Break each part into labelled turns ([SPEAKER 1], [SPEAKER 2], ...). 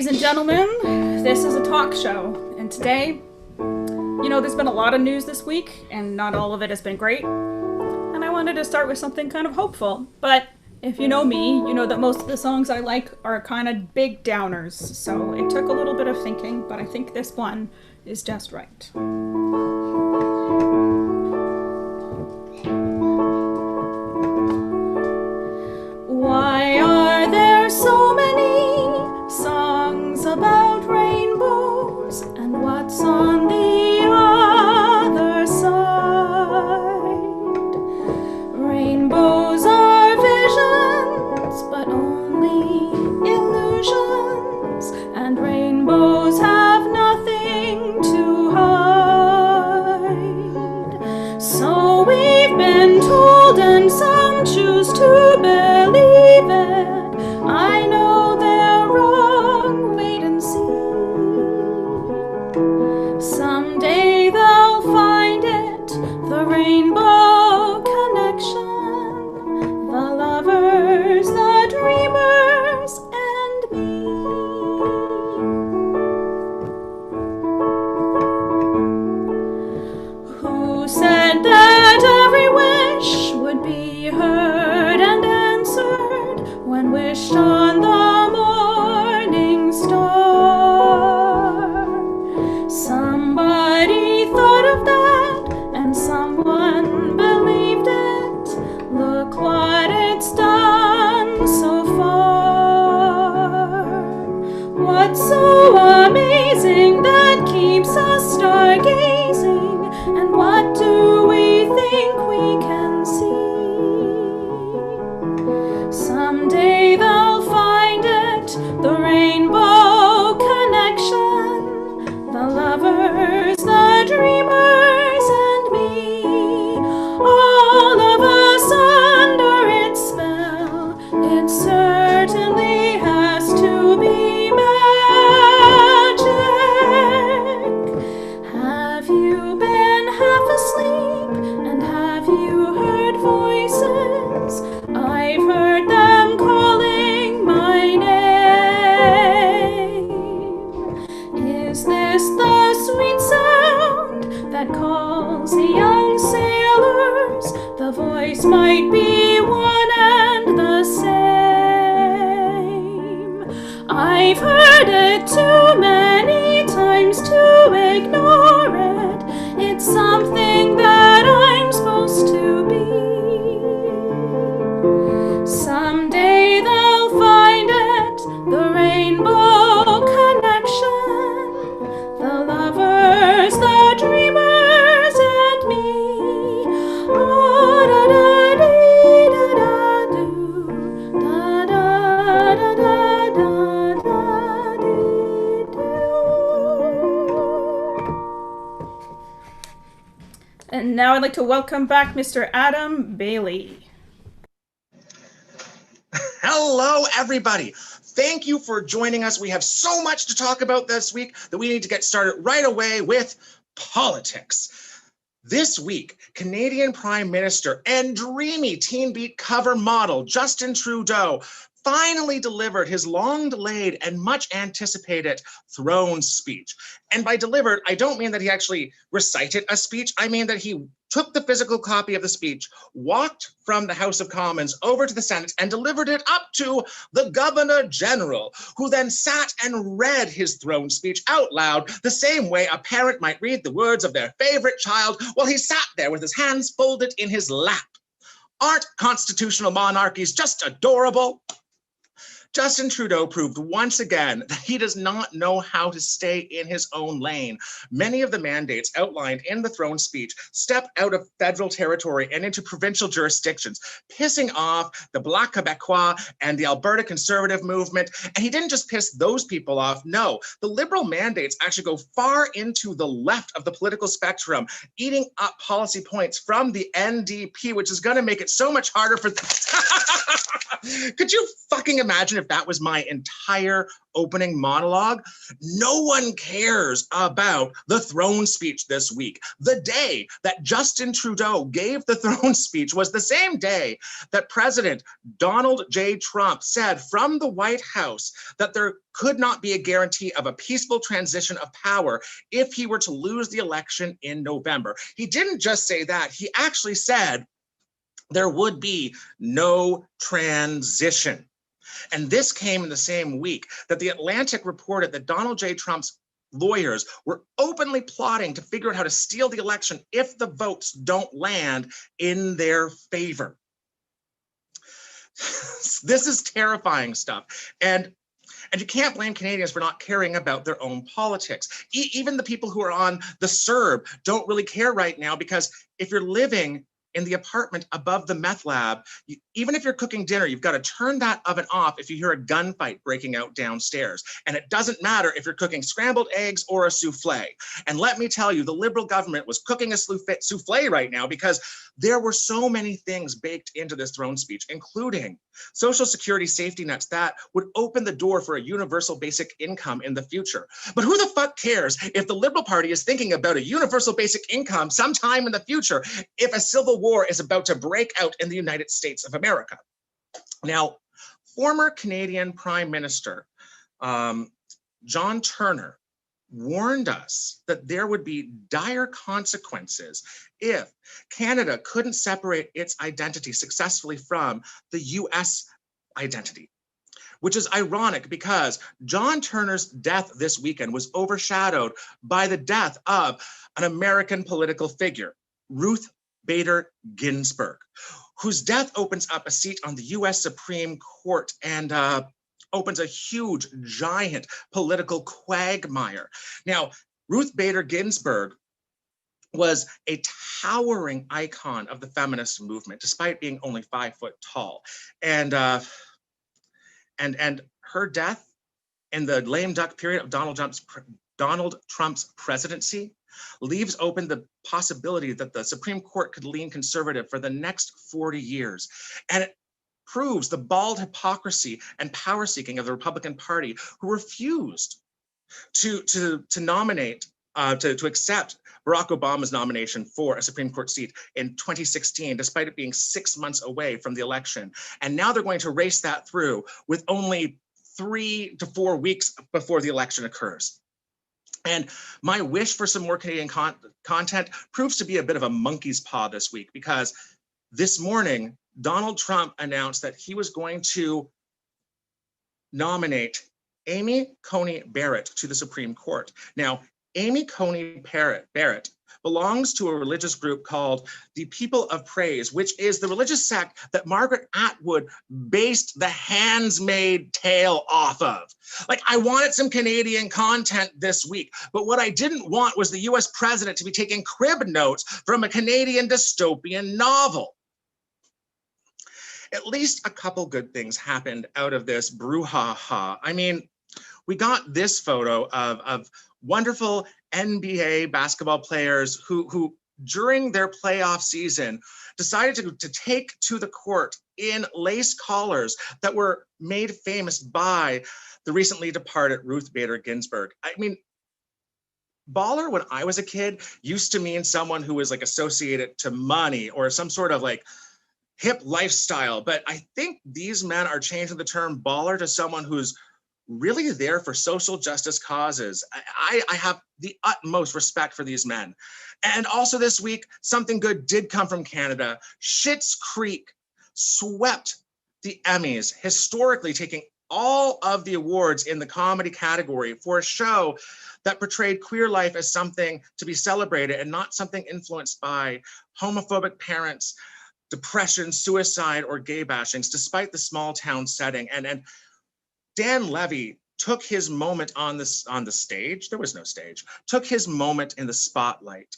[SPEAKER 1] Ladies and gentlemen, this is a talk show, and today, there's been a lot of news this week, and not all of it has been great, and I wanted to start with something kind of hopeful, but if you know me, you know that most of the songs I like are kind of big downers, so it took a little bit of thinking, but I think this one is just right. Why are there so many songs about rainbows, and what's on the other side? Rainbows are visions, but only illusions, and rainbows have nothing to hide. So we've been told, and some choose to believe it. I know they're wrong, wait and see. Someday they'll find it, the rainbow connection, the lovers, the dreamers, and me. Who said that every wish would be heard and answered when wished on the morning star? Somebody thought of that, and someone believed it. Look what it's done so far. What's so amazing that keeps us stargazing, and what do we think we can see? Someday they'll find it, the rainbow connection, the lovers, the dreamers, and me. All of us under its spell, it certainly has to be magic. Have you been half asleep, and have you heard voices? I've heard them calling my name. Is this the sweet sound that calls the young sailors? The voice might be one and the same. I've heard it too many times to ignore it. It's something that I'm supposed to be. Someday they'll find it, the rainbow connection, the lovers, the dreamers, and me. Oh, da da dee da da do, da da da da da da dee do. And now I'd like to welcome back Mr. Adam Bailey.
[SPEAKER 2] Hello, everybody. Thank you for joining us. We have so much to talk about this week that we need to get started right away with politics. This week, Canadian Prime Minister and dreamy Teen Beat cover model Justin Trudeau finally delivered his long-delayed and much-anticipated throne speech. And by delivered, I don't mean that he actually recited a speech. I mean that he took the physical copy of the speech, walked from the House of Commons over to the Senate, and delivered it up to the Governor General, who then sat and read his throne speech out loud, the same way a parent might read the words of their favorite child while he sat there with his hands folded in his lap. Aren't constitutional monarchies just adorable? Justin Trudeau proved once again that he does not know how to stay in his own lane. Many of the mandates outlined in the throne speech step out of federal territory and into provincial jurisdictions, pissing off the Black Quebecois and the Alberta Conservative movement. And he didn't just piss those people off. No, the Liberal mandates actually go far into the left of the political spectrum, eating up policy points from the NDP, which is going to make it so much harder for Could you fucking imagine if that was my entire opening monologue? No one cares about the throne speech this week. The day that Justin Trudeau gave the throne speech was the same day that President Donald J. Trump said from the White House that there could not be a guarantee of a peaceful transition of power if he were to lose the election in November. He didn't just say that, he actually said there would be no transition. And this came in the same week that The Atlantic reported that Donald J. Trump's lawyers were openly plotting to figure out how to steal the election if the votes don't land in their favor. This is terrifying stuff. And you can't blame Canadians for not caring about their own politics. Even the people who are on the CERB don't really care right now, because if you're living in the apartment above the meth lab, even if you're cooking dinner, you've got to turn that oven off if you hear a gunfight breaking out downstairs. And it doesn't matter if you're cooking scrambled eggs or a souffle. And let me tell you, the Liberal government was cooking a souffle right now because there were so many things baked into this throne speech, including Social Security safety nets that would open the door for a universal basic income in the future. But who the fuck cares if the Liberal Party is thinking about a universal basic income sometime in the future if a civil war is about to break out in the United States of America? Now, former Canadian Prime Minister John Turner warned us that there would be dire consequences if Canada couldn't separate its identity successfully from the US identity, which is ironic because John Turner's death this weekend was overshadowed by the death of an American political figure, Ruth Bader Ginsburg, whose death opens up a seat on the US Supreme Court and opens a huge, giant political quagmire. Now, Ruth Bader Ginsburg was a towering icon of the feminist movement, despite being only 5 foot tall. And her death in the lame duck period of Donald Trump's presidency leaves open the possibility that the Supreme Court could lean conservative for the next 40 years. And it proves the bald hypocrisy and power seeking of the Republican Party, who refused to nominate, to accept Barack Obama's nomination for a Supreme Court seat in 2016, despite it being 6 months away from the election. And now they're going to race that through with only 3 to 4 weeks before the election occurs. And my wish for some more Canadian content proves to be a bit of a monkey's paw this week, because this morning, Donald Trump announced that he was going to nominate Amy Coney Barrett to the Supreme Court. Now, Amy Coney Barrett belongs to a religious group called the People of Praise, which is the religious sect that Margaret Atwood based The Handmaid's Tale off of. Like, I wanted some Canadian content this week, but what I didn't want was the US president to be taking crib notes from a Canadian dystopian novel. At least a couple good things happened out of this brouhaha. I mean, we got this photo of wonderful NBA basketball players who during their playoff season decided to take to the court in lace collars that were made famous by the recently departed Ruth Bader Ginsburg. I mean, baller when I was a kid used to mean someone who was like associated to money or some sort of like hip lifestyle. But I think these men are changing the term baller to someone who's really there for social justice causes. I have the utmost respect for these men. And also this week, something good did come from Canada. Schitt's Creek swept the Emmys, historically taking all of the awards in the comedy category for a show that portrayed queer life as something to be celebrated and not something influenced by homophobic parents, depression, suicide, or gay bashings, despite the small town setting. And Dan Levy took his moment on the stage, there was no stage, took his moment in the spotlight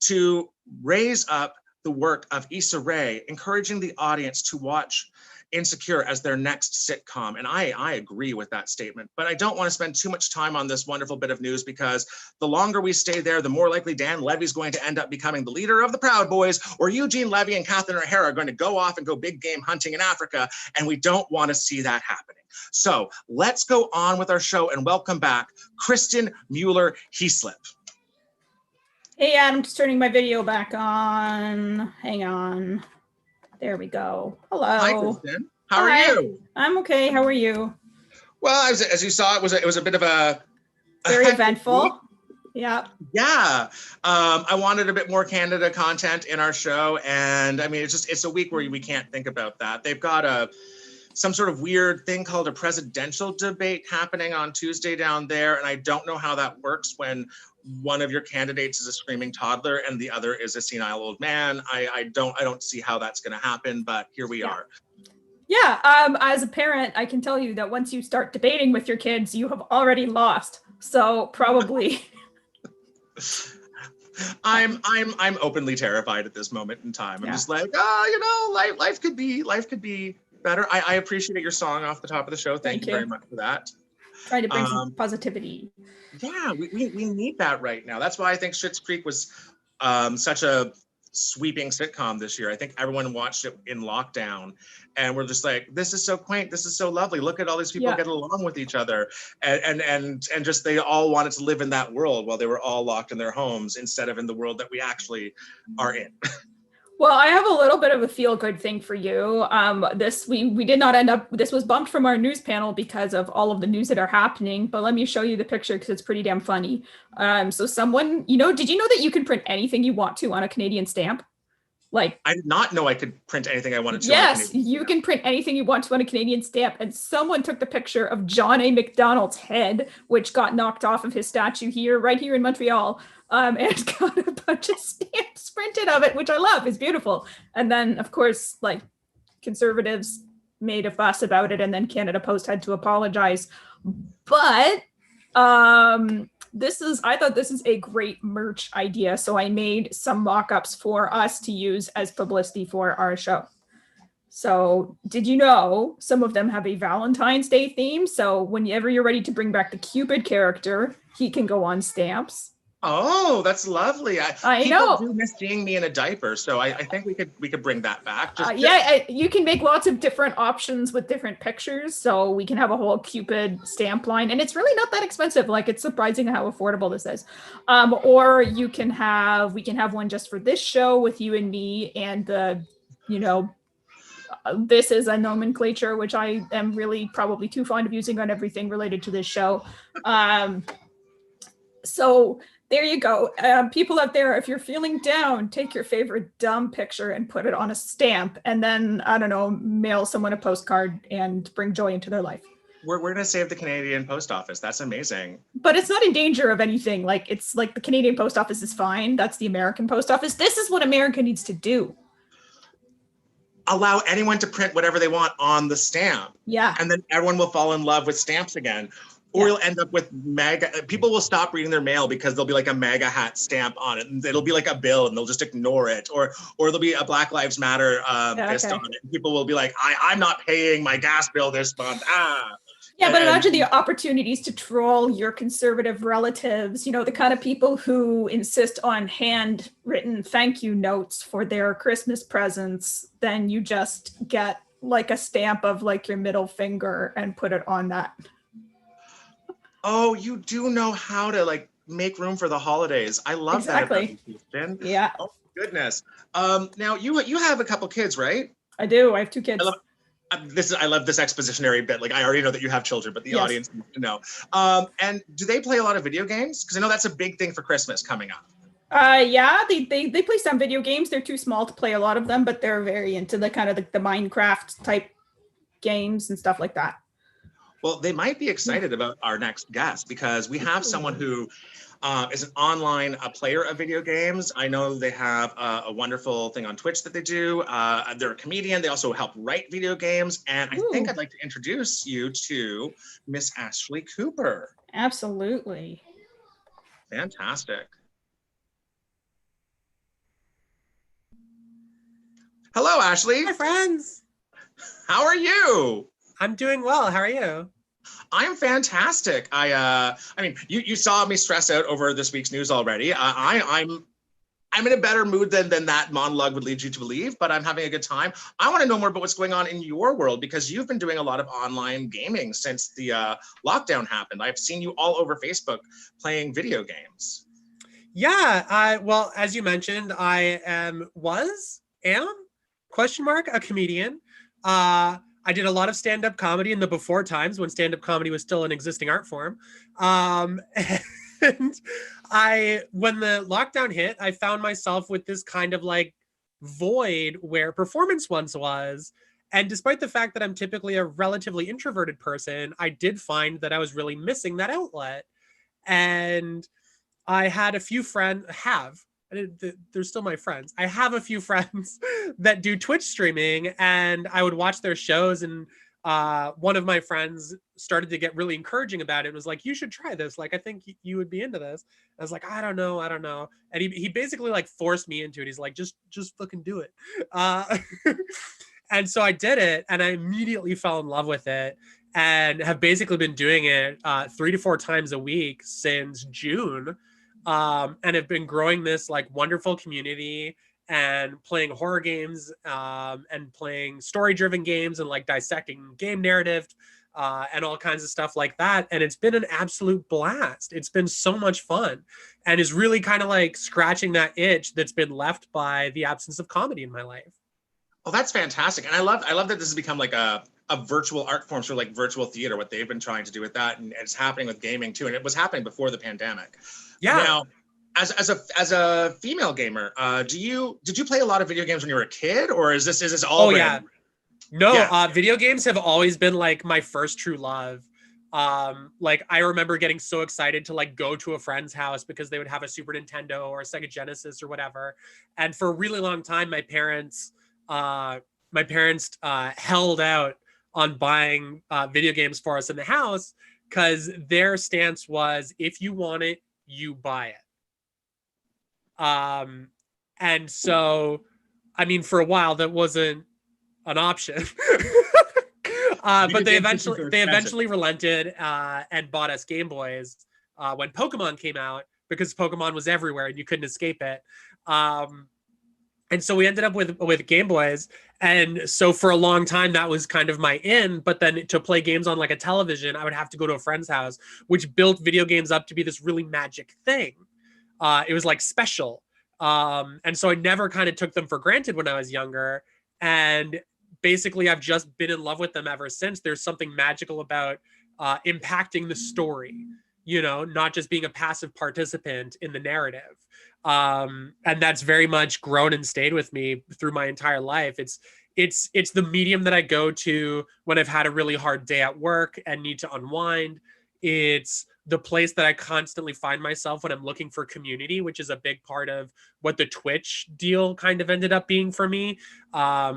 [SPEAKER 2] to raise up the work of Issa Rae, encouraging the audience to watch Insecure as their next sitcom. And I agree with that statement, but I don't want to spend too much time on this wonderful bit of news because the longer we stay there, the more likely Dan Levy's going to end up becoming the leader of the Proud Boys, or Eugene Levy and Catherine O'Hara are going to go off and go big game hunting in Africa. And we don't want to see that happening. So let's go on with our show and welcome back Kristin Mueller-Heaslip.
[SPEAKER 1] Hey, I'm just turning my video back on. Hang on. There we go. Hello.
[SPEAKER 2] Hi, Kristin. How are you?
[SPEAKER 1] I'm okay. How are you?
[SPEAKER 2] Well, as you saw, it was a bit of a
[SPEAKER 1] very eventful week. Yeah.
[SPEAKER 2] Yeah. I wanted a bit more Canada content in our show, and I mean, it's a week where we can't think about that. They've got some sort of weird thing called a presidential debate happening on Tuesday down there, and I don't know how that works when one of your candidates is a screaming toddler and the other is a senile old man. I don't see how that's going to happen, but here we are.
[SPEAKER 1] Yeah, as a parent, I can tell you that once you start debating with your kids, you have already lost. So probably.
[SPEAKER 2] I'm openly terrified at this moment in time. I'm just like, life could be better. I appreciate your song off the top of the show. Thank you very much for that.
[SPEAKER 1] Trying to bring some positivity.
[SPEAKER 2] Yeah, we need that right now. That's why I think Schitt's Creek was such a sweeping sitcom this year. I think everyone watched it in lockdown and we're just like, this is so quaint, this is so lovely, look at all these people get along with each other, and just they all wanted to live in that world while they were all locked in their homes instead of in the world that we actually are in.
[SPEAKER 1] Well, I have a little bit of a feel-good thing for you. We did not end up, this was bumped from our news panel because of all of the news that are happening, but let me show you the picture because it's pretty damn funny. So someone, did you know that you can print anything you want to on a Canadian stamp? Like,
[SPEAKER 2] I did not know I could print anything I wanted to.
[SPEAKER 1] Yes, you can print anything you want to on a Canadian stamp. And someone took the picture of John A. Macdonald's head, which got knocked off of his statue right here in Montreal. And got a bunch of stamps printed of it, which I love. It's beautiful. And then, of course, like, conservatives made a fuss about it, and then Canada Post had to apologize. But I thought this is a great merch idea. So I made some mock-ups for us to use as publicity for our show. So did you know some of them have a Valentine's Day theme? So whenever you're ready to bring back the Cupid character, he can go on stamps.
[SPEAKER 2] Oh, that's lovely.
[SPEAKER 1] I know.
[SPEAKER 2] People do miss seeing me in a diaper, so I think we could bring that back.
[SPEAKER 1] You can make lots of different options with different pictures, so we can have a whole Cupid stamp line, and it's really not that expensive. Like, it's surprising how affordable this is. Or we can have one just for this show with you and me, and this is a nomenclature which I am really probably too fond of using on everything related to this show. So there you go. People out there, if you're feeling down, take your favorite dumb picture and put it on a stamp, and then, I don't know, mail someone a postcard and bring joy into their life.
[SPEAKER 2] We're going to save the Canadian Post Office. That's amazing.
[SPEAKER 1] But it's not in danger of anything. Like, it's like the Canadian Post Office is fine. That's the American Post Office. This is what America needs to do.
[SPEAKER 2] Allow anyone to print whatever they want on the stamp.
[SPEAKER 1] Yeah.
[SPEAKER 2] And then everyone will fall in love with stamps again. Or you'll end up with MAGA. People will stop reading their mail because there'll be like a MAGA hat stamp on it, and it'll be like a bill, and they'll just ignore it. Or there'll be a Black Lives Matter fist on it. And people will be like, I'm not paying my gas bill this month.
[SPEAKER 1] Yeah, but imagine the opportunities to troll your conservative relatives. The kind of people who insist on handwritten thank you notes for their Christmas presents. Then you just get like a stamp of like your middle finger and put it on that.
[SPEAKER 2] Oh, you do know how to like make room for the holidays. I love that about you, Kristin.
[SPEAKER 1] Yeah.
[SPEAKER 2] Oh goodness. Now you have a couple kids, right?
[SPEAKER 1] I do. I have 2 kids.
[SPEAKER 2] I love this expositionary bit. Like, I already know that you have children, but the audience needs to know. And do they play a lot of video games? Because I know that's a big thing for Christmas coming up.
[SPEAKER 1] Yeah, they play some video games. They're too small to play a lot of them, but they're very into the kind of the Minecraft type games and stuff like that.
[SPEAKER 2] Well, they might be excited about our next guest because we have someone who is an online player of video games. I know they have a wonderful thing on Twitch that they do. They're a comedian. They also help write video games. And I think I'd like to introduce you to Miss Ashley Cooper.
[SPEAKER 1] Absolutely.
[SPEAKER 2] Fantastic. Hello, Ashley.
[SPEAKER 3] Hi, friends.
[SPEAKER 2] How are you?
[SPEAKER 3] I'm doing well. How are you?
[SPEAKER 2] I'm fantastic. I mean, you saw me stress out over this week's news already. I'm in a better mood than that monologue would lead you to believe, but I'm having a good time. I want to know more about what's going on in your world because you've been doing a lot of online gaming since the lockdown happened. I've seen you all over Facebook playing video games.
[SPEAKER 3] Yeah, well, as you mentioned, I am, a comedian. I did a lot of stand-up comedy in the before times when stand-up comedy was still an existing art form. And when the lockdown hit, I found myself with this kind of like void where performance once was. And despite the fact that I'm typically a relatively introverted person, I did find that I was really missing that outlet. And I had a few friends they're still my friends. I have a few friends that do Twitch streaming, and I would watch their shows. And one of my friends started to get really encouraging about it. And was like, "You should try this. Like, I think you would be into this." I was like, "I don't know." And he basically like forced me into it. He's like, "Just fucking do it." And so I did it, and I immediately fell in love with it, and have basically been doing it 3 to 4 times a week since June. And have been growing this like wonderful community and playing horror games and playing story-driven games and like dissecting game narrative and all kinds of stuff like that. And it's been an absolute blast. It's been so much fun and is really kind of like scratching that itch that's been left by the absence of comedy in my life.
[SPEAKER 2] Oh, that's fantastic. And I love that this has become like a virtual art form, sort of like virtual theater, what they've been trying to do with that. And it's happening with gaming too. And it was happening before the pandemic.
[SPEAKER 3] Yeah.
[SPEAKER 2] Now, as a female gamer, did you play a lot of video games when you were a kid, or is this all?
[SPEAKER 3] Oh yeah, no.
[SPEAKER 2] Yeah.
[SPEAKER 3] Video games have always been like my first true love. Like I remember getting so excited to like go to a friend's house because they would have a Super Nintendo or a Sega Genesis or whatever. And for a really long time, my parents held out on buying video games for us in the house because their stance was, if you want it, you buy it. And so, I mean, for a while that wasn't an option. But they eventually relented and bought us Game Boys when Pokemon came out, because Pokemon was everywhere and you couldn't escape it. And so we ended up with Game Boys. And so for a long time, that was kind of my in. But then to play games on like a television, I would have to go to a friend's house, which built video games up to be this really magic thing. It was like special. And so I never kind of took them for granted when I was younger. And basically, I've just been in love with them ever since. There's something magical about impacting the story, not just being a passive participant in the narrative. And that's very much grown and stayed with me through my entire life. It's the medium that I go to when I've had a really hard day at work and need to unwind. It's the place that I constantly find myself when I'm looking for community, which is a big part of what the Twitch deal kind of ended up being for me. I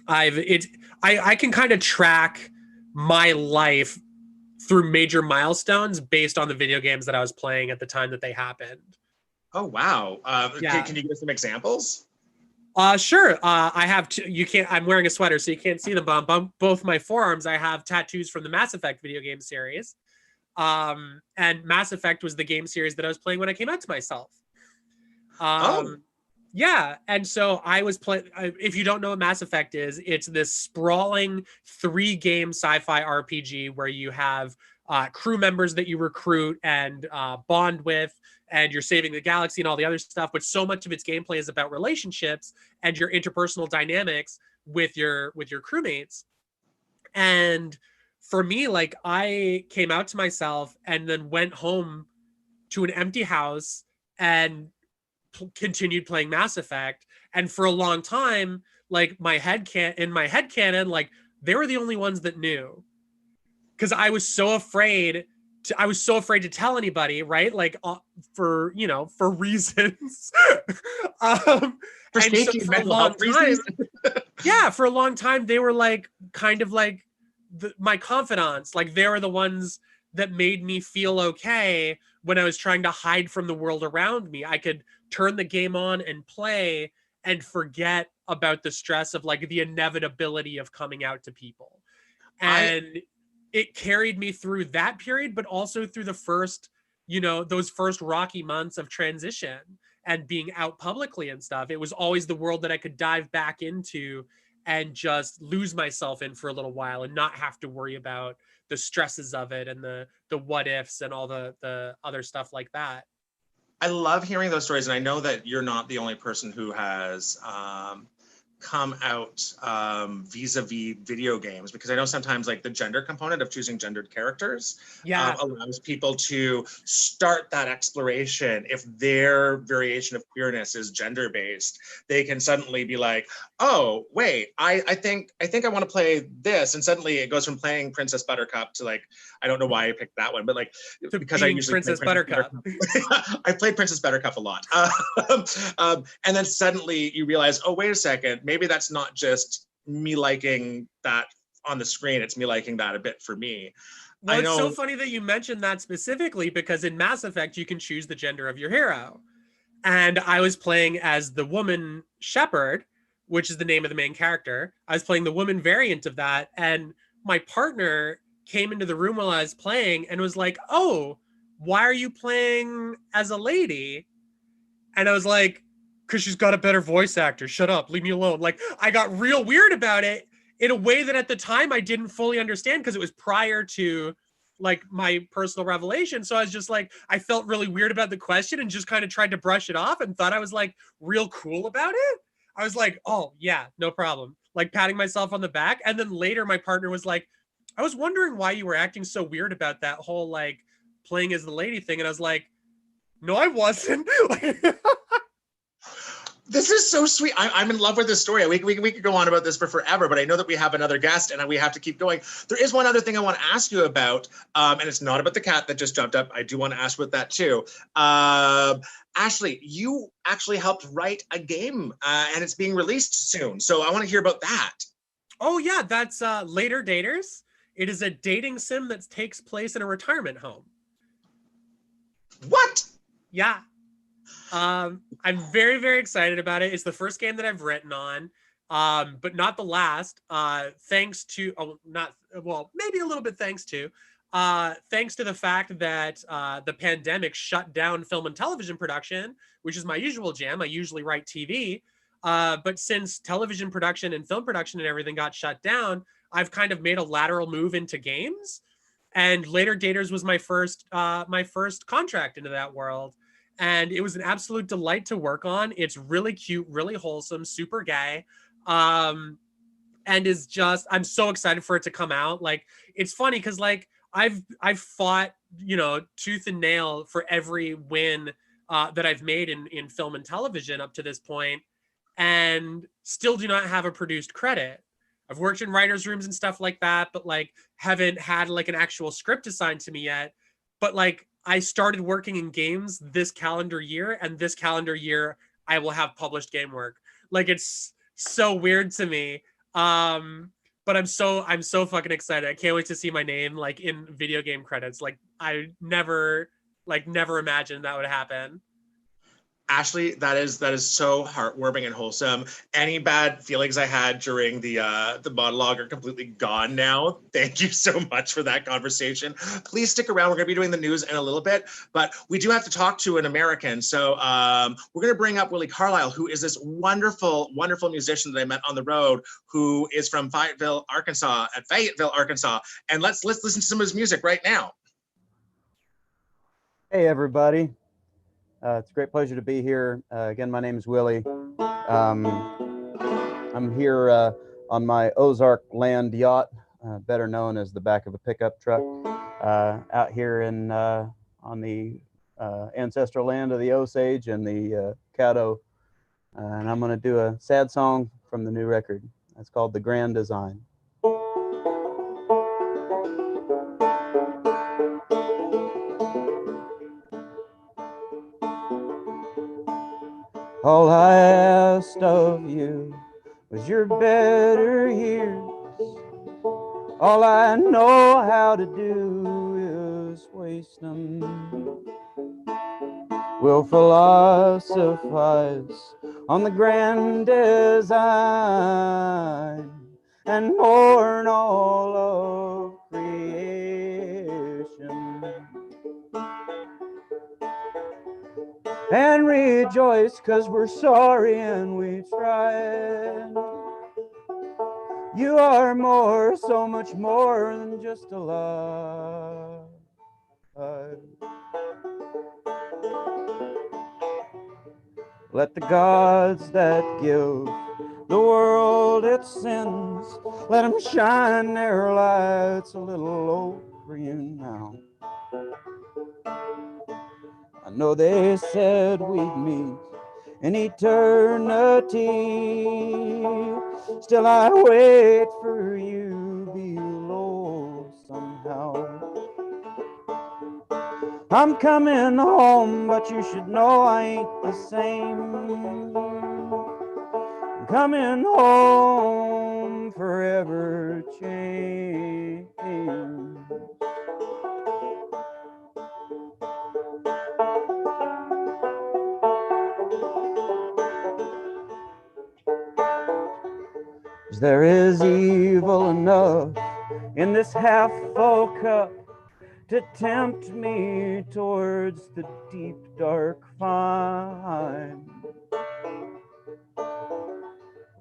[SPEAKER 3] can kind of track my life through major milestones based on the video games that I was playing at the time that they happened.
[SPEAKER 2] Oh, wow.
[SPEAKER 3] Yeah.
[SPEAKER 2] Can you give some examples?
[SPEAKER 3] Sure. I have I'm wearing a sweater, so you can't see them, but on both my forearms, I have tattoos from the Mass Effect video game series. And Mass Effect was the game series that I was playing when I came out to myself. Yeah, and so I was playing. If you don't know what Mass Effect is, it's this sprawling 3-game sci-fi RPG where you have crew members that you recruit and bond with, and you're saving the galaxy and all the other stuff. But so much of its gameplay is about relationships and your interpersonal dynamics with your crewmates. And for me, like, I came out to myself and then went home to an empty house and continued playing Mass Effect. And for a long time, like, in my head canon, like, they were the only ones that knew, because I was so afraid to tell anybody, right? Like, for reasons.
[SPEAKER 2] For safety and mental health reasons.
[SPEAKER 3] Yeah, for a long time, they were like kind of like my confidants. Like, they were the ones that made me feel okay when I was trying to hide from the world around me. I could turn the game on and play and forget about the stress of like the inevitability of coming out to people. And it carried me through that period, but also through the first, those first rocky months of transition and being out publicly and stuff. It was always the world that I could dive back into and just lose myself in for a little while and not have to worry about the stresses of it and the what ifs and all the other stuff like that.
[SPEAKER 2] I love hearing those stories, and I know that you're not the only person who has come out vis-a-vis video games, because I know sometimes like the gender component of choosing gendered characters allows people to start that exploration. If their variation of queerness is gender-based, they can suddenly be like, oh wait, I think I want to play this, and suddenly it goes from playing Princess Buttercup to like, I don't know why I picked that one, but like because I usually
[SPEAKER 3] Princess Buttercup.
[SPEAKER 2] I played Princess Buttercup a lot. And then suddenly you realize, oh, wait a second, maybe that's not just me liking that on the screen, it's me liking that a bit for me.
[SPEAKER 3] Well, it's so funny that you mentioned that specifically, because in Mass Effect, you can choose the gender of your hero. And I was playing as the woman Shepard, which is the name of the main character. I was playing the woman variant of that. And my partner came into the room while I was playing and was like, oh, why are you playing as a lady? And I was like, because she's got a better voice actor. Shut up, leave me alone. Like, I got real weird about it in a way that at the time I didn't fully understand, because it was prior to like my personal revelation. So I was just like, I felt really weird about the question and just kind of tried to brush it off and thought I was like real cool about it. I was like, oh yeah, no problem. Like patting myself on the back. And then later my partner was like, I was wondering why you were acting so weird about that whole like playing as the lady thing. And I was like, no, I wasn't.
[SPEAKER 2] This is so sweet. I'm in love with this story. We could go on about this for forever, but I know that we have another guest and we have to keep going. There is one other thing I want to ask you about, and it's not about the cat that just jumped up. I do want to ask about that too. Ashley, you actually helped write a game and it's being released soon. So I want to hear about that.
[SPEAKER 3] Oh yeah, that's Later Daters. It is a dating sim that takes place in a retirement home.
[SPEAKER 2] What?
[SPEAKER 3] Yeah. I'm very, very excited about it. It's the first game that I've written on, but not the last. Thanks to, maybe a little bit thanks to the fact that the pandemic shut down film and television production, which is my usual jam. I usually write TV. But since television production and film production and everything got shut down, I've kind of made a lateral move into games. And Later Daters was my first contract into that world. And it was an absolute delight to work on. It's really cute, really wholesome, super gay. And is just, I'm so excited for it to come out. Like, it's funny because like I've fought, tooth and nail for every win that I've made in film and television up to this point, and still do not have a produced credit. I've worked in writers' rooms and stuff like that, but like haven't had like an actual script assigned to me yet. But like I started working in games this calendar year, and this calendar year I will have published game work. Like, it's so weird to me. But I'm so fucking excited. I can't wait to see my name like in video game credits. Like I never imagined that would happen.
[SPEAKER 2] Ashley, that is so heartwarming and wholesome. Any bad feelings I had during the monologue are completely gone now. Thank you so much for that conversation. Please stick around. We're going to be doing the news in a little bit, but we do have to talk to an American. So we're going to bring up Willi Carlisle, who is this wonderful, wonderful musician that I met on the road, who is from Fayetteville, Arkansas. And let's listen to some of his music right now.
[SPEAKER 4] Hey, everybody. It's a great pleasure to be here. Again, my name is Willi. I'm here on my Ozark land yacht, better known as the back of a pickup truck, out here on the ancestral land of the Osage and the Caddo. And I'm going to do a sad song from the new record. It's called The Grand Design. All I asked of you was your better years. All I know how to do is waste them. We'll philosophize on the grand design and mourn all of creation and rejoice 'cause we're sorry and we tried. You are more, so much more than just a lie. Let the gods that give the world its sins, let them shine their lights a little over you now. I know they said we'd meet in eternity, still I wait for you below somehow. I'm coming home, but you should know I ain't the same. I'm coming home, forever changed. There is evil enough in this half-full cup to tempt me towards the deep dark find.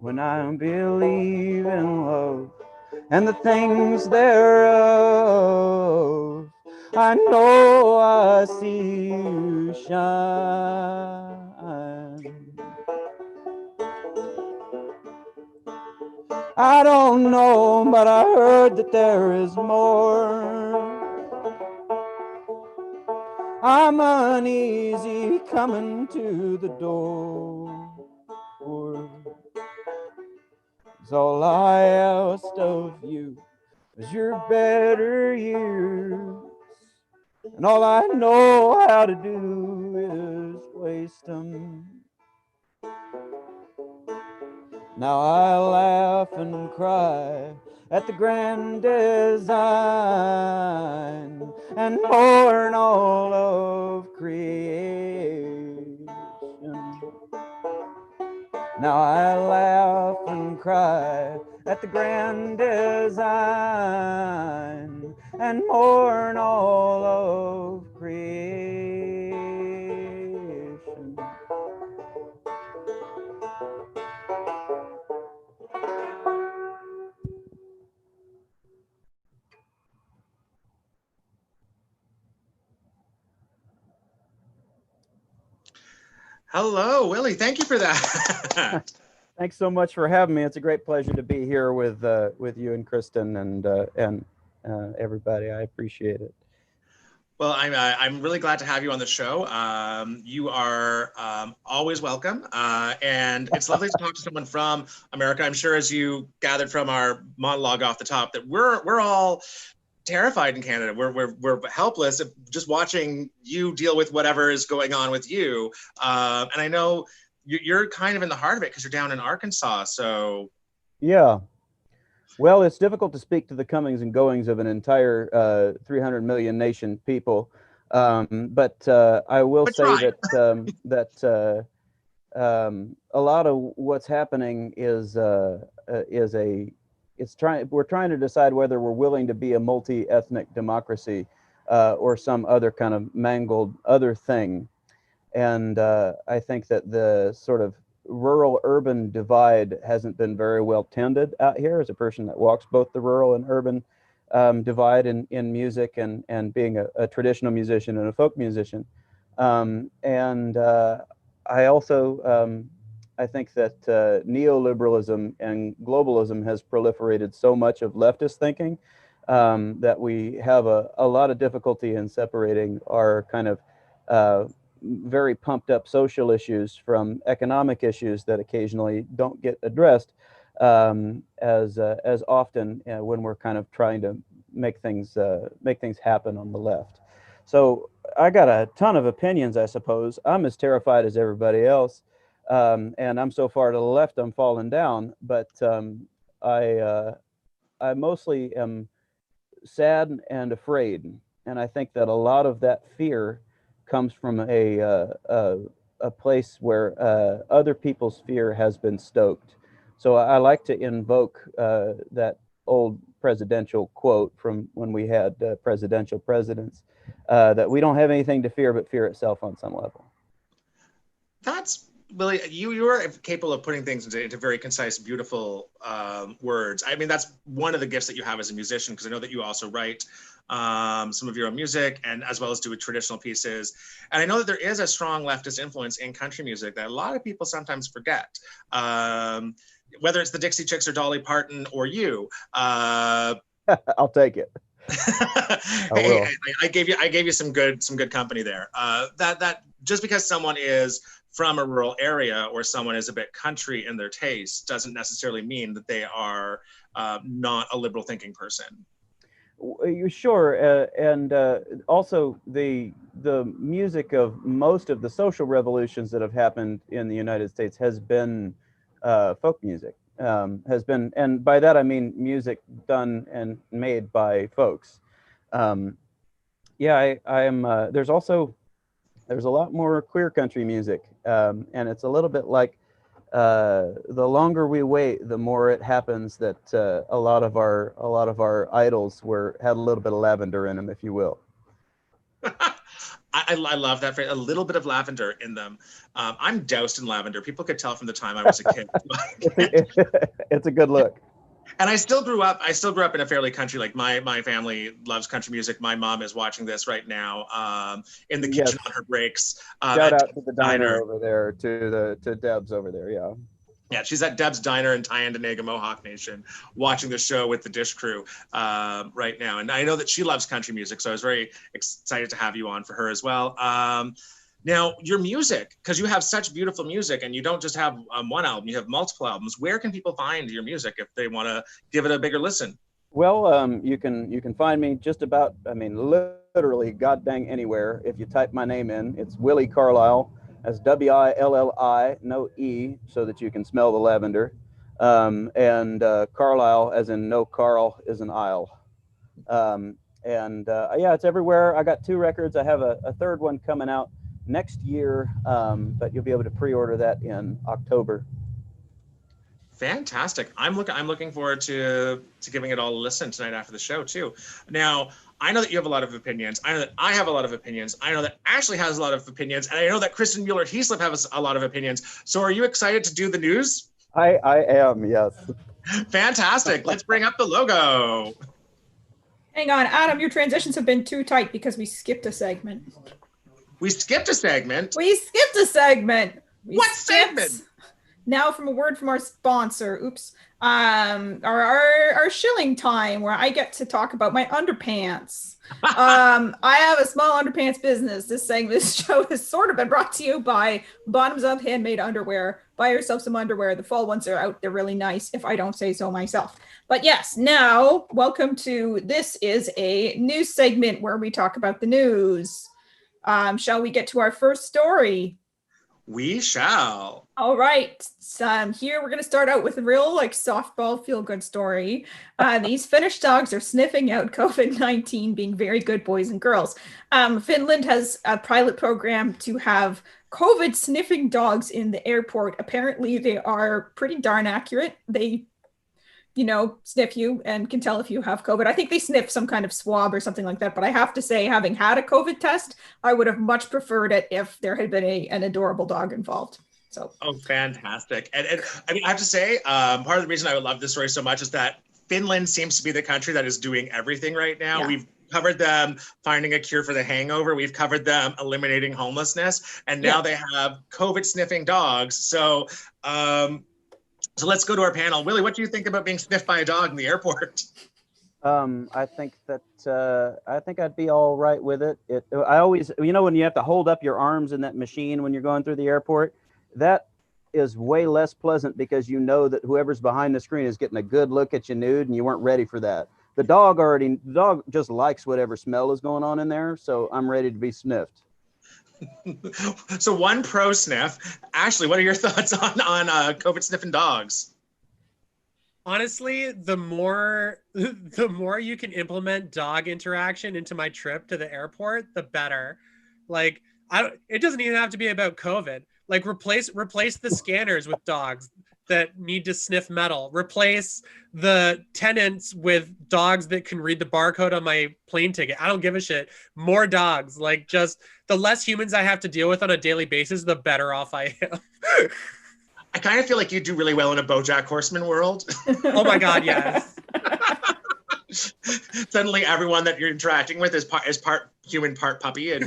[SPEAKER 4] When I believe in love and the things thereof, I know I see you shine. I don't know, but I heard that there is more. I'm uneasy coming to the door. All I asked of you was your better years, and all I know how to do is waste them. Now I laugh and cry at the grand design and mourn all of creation. Now I laugh and cry at the grand design and mourn all of creation.
[SPEAKER 2] Hello, Willi. Thank you for that.
[SPEAKER 4] Thanks so much for having me. It's a great pleasure to be here with you and Kristin and everybody. I appreciate it.
[SPEAKER 2] Well, I'm really glad to have you on the show. You are always welcome, and it's lovely to talk to someone from America. I'm sure, as you gathered from our monologue off the top, that we're all terrified in Canada. We're helpless just watching you deal with whatever is going on with you. And I know you're kind of in the heart of it because you're down in Arkansas. So
[SPEAKER 4] yeah. Well, it's difficult to speak to the comings and goings of an entire 300 million nation people, but I will say that a lot of what's happening is we're trying to decide whether we're willing to be a multi-ethnic democracy or some other kind of mangled other thing, and I think that the sort of rural-urban divide hasn't been very well tended out here. As a person that walks both the rural and urban divide in music and being a traditional musician and a folk musician. And I also, I think that neoliberalism and globalism has proliferated so much of leftist thinking that we have a lot of difficulty in separating our kind of very pumped up social issues from economic issues that occasionally don't get addressed as often when we're kind of trying to make things happen on the left. So I got a ton of opinions, I suppose. I'm as terrified as everybody else, and I'm so far to the left I'm falling down. But I mostly am sad and afraid, and I think that a lot of that fear comes from a a place where other people's fear has been stoked. So I like to invoke that old presidential quote from when we had presidential presidents, that we don't have anything to fear but fear itself on some level.
[SPEAKER 2] That's Willi, you are capable of putting things into very concise, beautiful words. I mean, that's one of the gifts that you have as a musician, because I know that you also write some of your own music, and as well as do traditional pieces. And I know that there is a strong leftist influence in country music that a lot of people sometimes forget. Whether it's the Dixie Chicks or Dolly Parton or you.
[SPEAKER 4] I'll take it.
[SPEAKER 2] Hey, I gave you some good company there. That just because someone is from a rural area or someone is a bit country in their taste doesn't necessarily mean that they are not a liberal thinking person.
[SPEAKER 4] You're sure, and also the music of most of the social revolutions that have happened in the United States has been folk music. Has been, and by that I mean music done and made by folks. Yeah, I am. There's a lot more queer country music, and it's a little bit like the longer we wait, the more it happens that a lot of our idols had a little bit of lavender in them, if you will.
[SPEAKER 2] I love that phrase, a little bit of lavender in them. I'm doused in lavender. People could tell from the time I was a kid.
[SPEAKER 4] It's a good look.
[SPEAKER 2] And I still grew up in a fairly country, like my family loves country music. My mom is watching this right now in the kitchen on her breaks.
[SPEAKER 4] Shout out to the diner over there, to Deb's over there, yeah.
[SPEAKER 2] Yeah, she's at Deb's Diner in Tyendinaga, Mohawk Nation, watching the show with the Dish Crew right now. And I know that she loves country music, so I was very excited to have you on for her as well. Now, your music, because you have such beautiful music, and you don't just have one album, you have multiple albums. Where can people find your music if they want to give it a bigger listen?
[SPEAKER 4] Well, you can find me just about, I mean, literally god dang anywhere. If you type my name in, it's Willi Carlisle. That's Willi, no E, so that you can smell the lavender. And Carlisle, as in no Carl, is an isle. Yeah, it's everywhere. I got 2 records. I have a third one coming out next year, but you'll be able to pre-order that in October.
[SPEAKER 2] Fantastic. I'm looking forward to giving it all a listen tonight after the show too. Now, I know that you have a lot of opinions. I know that I have a lot of opinions. I know that Ashley has a lot of opinions, and I know that Kristin Mueller-Heaslip has a lot of opinions. So are you excited to do the news?
[SPEAKER 4] I am, yes.
[SPEAKER 2] Fantastic. Let's bring up the logo.
[SPEAKER 1] Hang on, Adam, your transitions have been too tight because we skipped a segment.
[SPEAKER 2] We skipped a segment?
[SPEAKER 1] What segment? Now from a word from our sponsor, our shilling time, where I get to talk about my underpants. I have a small underpants business. This show has sort of been brought to you by Bottomsup Handmade Underwear. Buy yourself some underwear. The fall ones are out. They're really nice, if I don't say so myself. But yes, now, welcome to, this is a news segment where we talk about the news. Shall we get to our first story?
[SPEAKER 2] We shall.
[SPEAKER 1] All right. Here we're going to start out with a real softball feel-good story. These Finnish dogs are sniffing out COVID-19, being very good boys and girls. Finland has a pilot program to have COVID sniffing dogs in the airport. Apparently, they are pretty darn accurate. They sniff you and can tell if you have COVID. I think they sniff some kind of swab or something like that. But I have to say, having had a COVID test, I would have much preferred it if there had been an adorable dog involved. So. Oh,
[SPEAKER 2] fantastic. And I mean, I have to say, part of the reason I would love this story so much is that Finland seems to be the country that is doing everything right now. Yeah. We've covered them finding a cure for the hangover. We've covered them eliminating homelessness. And now they have COVID sniffing dogs. So, so let's go to our panel. Willi, what do you think about being sniffed by a dog in the airport?
[SPEAKER 4] I think I'd be all right with it. I always, when you have to hold up your arms in that machine when you're going through the airport, that is way less pleasant because you know that whoever's behind the screen is getting a good look at you nude, and you weren't ready for that. The dog just likes whatever smell is going on in there, so I'm ready to be sniffed.
[SPEAKER 2] So one pro sniff. Ashley, what are your thoughts on COVID sniffing dogs?
[SPEAKER 3] Honestly, the more you can implement dog interaction into my trip to the airport, the better. It doesn't even have to be about COVID. Like replace the scanners with dogs that need to sniff metal. Replace the tenants with dogs that can read the barcode on my plane ticket. I don't give a shit. More dogs. Like, just the less humans I have to deal with on a daily basis, the better off I am.
[SPEAKER 2] I kind of feel like you do really well in a BoJack Horseman world.
[SPEAKER 3] Oh my God, yes.
[SPEAKER 2] Suddenly everyone that you're interacting with is part human, part puppy, and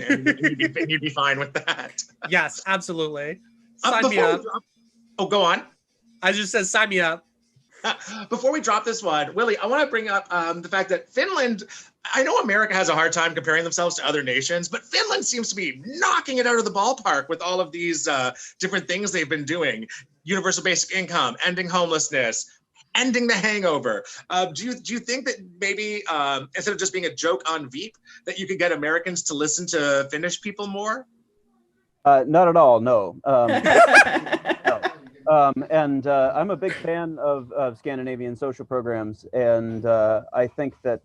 [SPEAKER 2] you'd be fine with that.
[SPEAKER 3] Yes, absolutely. Sign me up.
[SPEAKER 2] Go on.
[SPEAKER 3] I just said sign me up.
[SPEAKER 2] Before we drop this one, Willi, I want to bring up the fact that Finland, I know America has a hard time comparing themselves to other nations, but Finland seems to be knocking it out of the ballpark with all of these different things they've been doing. Universal basic income, ending homelessness, ending the hangover. Do you think that maybe instead of just being a joke on Veep, that you could get Americans to listen to Finnish people more?
[SPEAKER 4] Not at all, no. And I'm a big fan of Scandinavian social programs, and I think that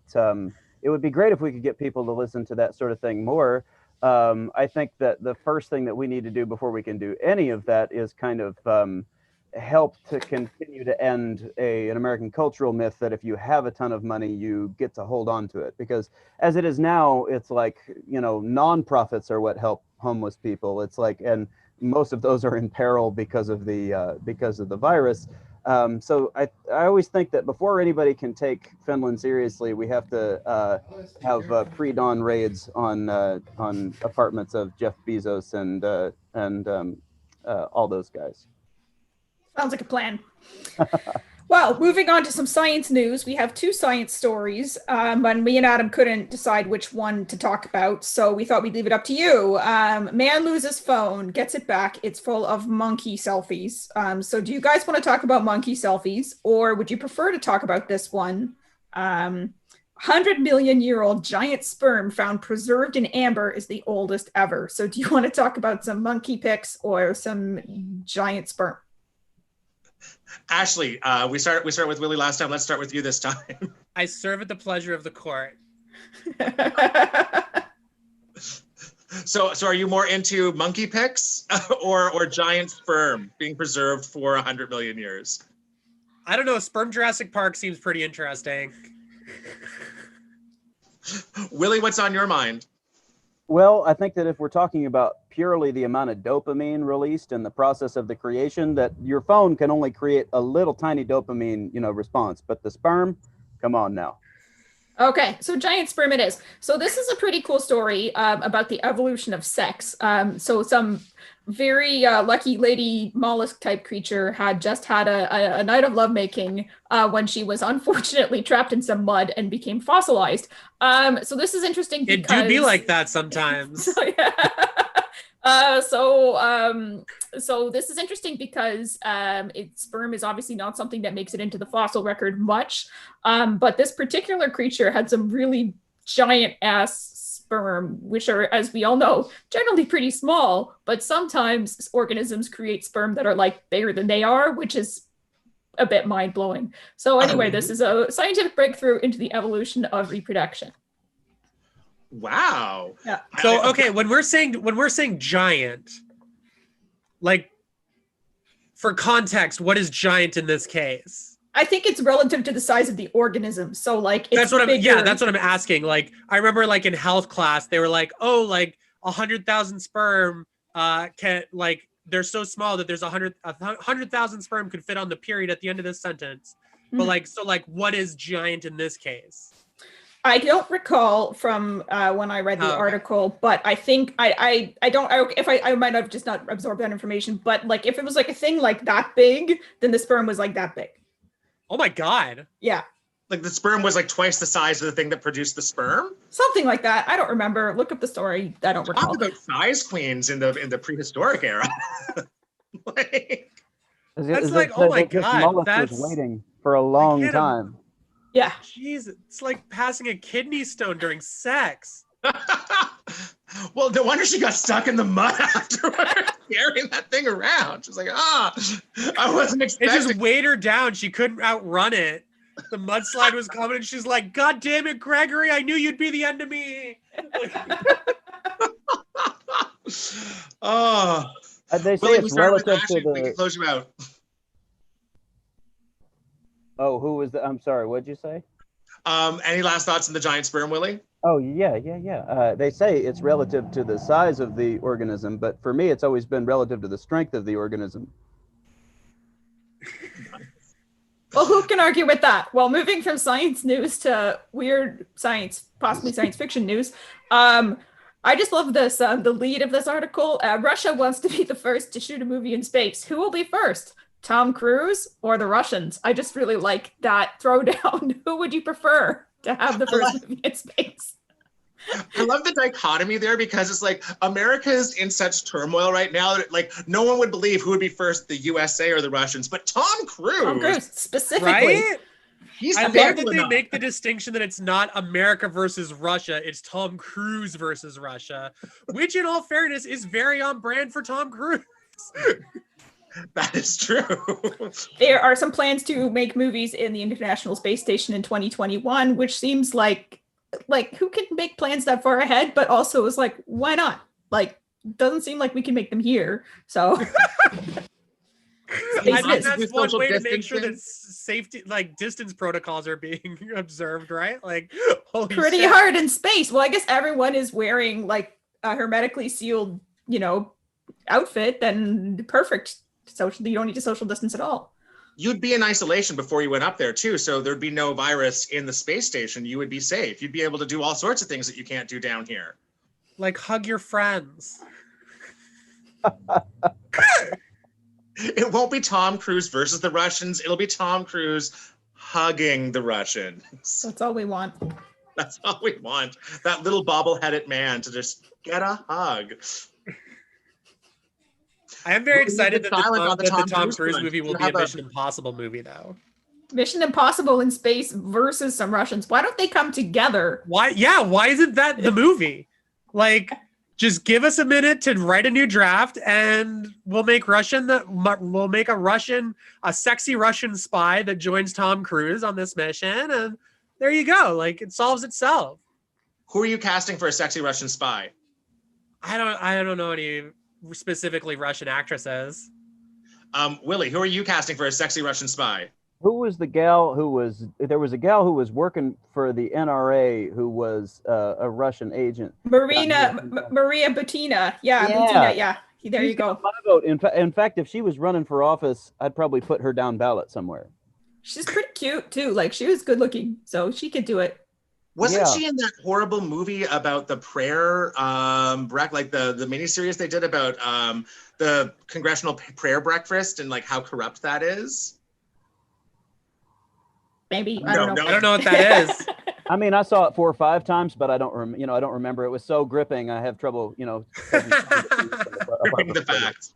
[SPEAKER 4] it would be great if we could get people to listen to that sort of thing more. I think that the first thing that we need to do before we can do any of that is kind of help to continue to end an American cultural myth that if you have a ton of money, you get to hold on to it. Because as it is now, it's like, nonprofits are what help homeless people. It's like, and most of those are in peril because of the virus. So I always think that before anybody can take Finland seriously, we have to have pre-dawn raids on apartments of Jeff Bezos and all those guys.
[SPEAKER 1] Sounds like a plan. Well, moving on to some science news, we have two science stories, and me and Adam couldn't decide which one to talk about, so we thought we'd leave it up to you. Man loses phone, gets it back. It's full of monkey selfies. So do you guys want to talk about monkey selfies, or would you prefer to talk about this one? 100-million-year-old giant sperm found preserved in amber is the oldest ever. So do you want to talk about some monkey pics or some giant sperm?
[SPEAKER 2] Ashley, we start with Willi last time. Let's start with you this time.
[SPEAKER 3] I serve at the pleasure of the court.
[SPEAKER 2] So are you more into monkey pics or giant sperm being preserved for 100 million years?
[SPEAKER 3] I don't know. Sperm Jurassic Park seems pretty interesting.
[SPEAKER 2] Willi, what's on your mind?
[SPEAKER 4] Well, I think that if we're talking about purely the amount of dopamine released in the process of the creation, that your phone can only create a little tiny dopamine, response. But the sperm, come on now.
[SPEAKER 1] Okay, so giant sperm it is. So this is a pretty cool story about the evolution of sex. So some very lucky lady mollusk type creature had just had a night of lovemaking when she was unfortunately trapped in some mud and became fossilized. So this is interesting because...
[SPEAKER 3] It do be like that sometimes.
[SPEAKER 1] So, yeah. So this is interesting because sperm is obviously not something that makes it into the fossil record much, but this particular creature had some really giant ass sperm, which are, as we all know, generally pretty small, but sometimes organisms create sperm that are like bigger than they are, which is a bit mind-blowing. So anyway, this is a scientific breakthrough into the evolution of reproduction.
[SPEAKER 2] Wow.
[SPEAKER 1] Yeah.
[SPEAKER 3] So okay, when we're saying giant, like, for context, what is giant in this case?
[SPEAKER 1] I think it's relative to the size of the organism. So like, it's
[SPEAKER 3] that's what
[SPEAKER 1] bigger.
[SPEAKER 3] that's what I'm asking. Like, I remember like in health class, they were like, oh, like 100,000 sperm can, like, they're so small that there's 100,000 sperm could fit on the period at the end of this sentence. But like, so like, what is giant in this case?
[SPEAKER 1] I don't recall from when I read the article, but I think I might have just not absorbed that information, but like if it was like a thing like that big, then the sperm was like that big.
[SPEAKER 3] Oh my God.
[SPEAKER 1] Yeah.
[SPEAKER 2] Like the sperm was like twice the size of the thing that produced the sperm?
[SPEAKER 1] Something like that. I don't remember. Look up the story. I don't recall.
[SPEAKER 2] Talk about size queens in the prehistoric era.
[SPEAKER 3] That's like, oh my God.
[SPEAKER 4] That's waiting for a long time.
[SPEAKER 1] Yeah.
[SPEAKER 3] Jeez, it's like passing a kidney stone during sex.
[SPEAKER 2] Well, no wonder she got stuck in the mud afterwards, carrying that thing around. She was like, I wasn't expecting.
[SPEAKER 3] It just weighed her down. She couldn't outrun it. The mudslide was coming, and she's like, God damn it, Gregory, I knew you'd be the end of me.
[SPEAKER 4] They say
[SPEAKER 2] Willi, we
[SPEAKER 4] it's
[SPEAKER 2] started with
[SPEAKER 4] relative
[SPEAKER 2] Ashley.
[SPEAKER 4] to
[SPEAKER 2] We can
[SPEAKER 4] the.
[SPEAKER 2] close you out.
[SPEAKER 4] Oh, who was the? I'm sorry. What'd you say?
[SPEAKER 2] Any last thoughts on the giant sperm, Willi?
[SPEAKER 4] Oh, yeah. They say it's relative to the size of the organism, but for me, it's always been relative to the strength of the organism.
[SPEAKER 1] Well, who can argue with that? Well, moving from science news to weird science, possibly science fiction news, I just love this. The lead of this article: Russia wants to be the first to shoot a movie in space. Who will be first? Tom Cruise or the Russians? I just really like that throwdown. Who would you prefer to have the first movie in space?
[SPEAKER 2] I love the dichotomy there because it's like America's in such turmoil right now that like no one would believe who would be first, the USA or the Russians. But Tom Cruise
[SPEAKER 1] specifically.
[SPEAKER 3] Right?
[SPEAKER 2] He's
[SPEAKER 3] I love that they make the distinction that it's not America versus Russia, it's Tom Cruise versus Russia, which in all fairness is very on brand for Tom Cruise.
[SPEAKER 2] That is true.
[SPEAKER 1] There are some plans to make movies in the International Space Station in 2021, which seems like who can make plans that far ahead, but also is like, why not? Like, doesn't seem like we can make them here. So
[SPEAKER 3] I think that's one way to make sure that safety, like distance protocols are being observed, right? Like,
[SPEAKER 1] pretty
[SPEAKER 3] shit.
[SPEAKER 1] hard in space. Well, I guess everyone is wearing like a hermetically sealed, outfit, then perfect. Social, you don't need to social distance at all.
[SPEAKER 2] You'd be in isolation before you went up there too, so there'd be no virus in the space station. You would be safe. You'd be able to do all sorts of things that you can't do down here.
[SPEAKER 3] Like hug your friends.
[SPEAKER 2] It won't be Tom Cruise versus the Russians. It'll be Tom Cruise hugging the Russians.
[SPEAKER 1] That's all we want.
[SPEAKER 2] That's all we want. That little bobble-headed man to just get a hug.
[SPEAKER 3] I am very excited that the Tom Cruise
[SPEAKER 2] front.
[SPEAKER 3] movie will be a Mission Impossible movie, though.
[SPEAKER 1] Mission Impossible in space versus some Russians. Why don't they come together?
[SPEAKER 3] Why? Yeah, why isn't that the movie? Like, just give us a minute to write a new draft, and we'll make a sexy Russian spy that joins Tom Cruise on this mission, and there you go. Like, it solves itself.
[SPEAKER 2] Who are you casting for a sexy Russian spy?
[SPEAKER 3] I don't know any specifically Russian actresses.
[SPEAKER 2] Willi, who are you casting for a sexy Russian spy?
[SPEAKER 4] Who was the gal there was a gal who was working for the NRA who was a Russian agent.
[SPEAKER 1] Maria Butina. Yeah. Butina, yeah. There you go.
[SPEAKER 4] My vote. In fact, if she was running for office, I'd probably put her down ballot somewhere.
[SPEAKER 1] She's pretty cute too. Like, she was good looking, so she could do it.
[SPEAKER 2] Wasn't she in that horrible movie about the prayer, like the miniseries they did about the congressional prayer breakfast and like how corrupt that is?
[SPEAKER 1] Maybe. I don't know.
[SPEAKER 3] I don't know what that is.
[SPEAKER 4] I mean, I saw it 4 or 5 times, but I don't remember. It was so gripping. I have trouble,
[SPEAKER 2] Gripping the facts.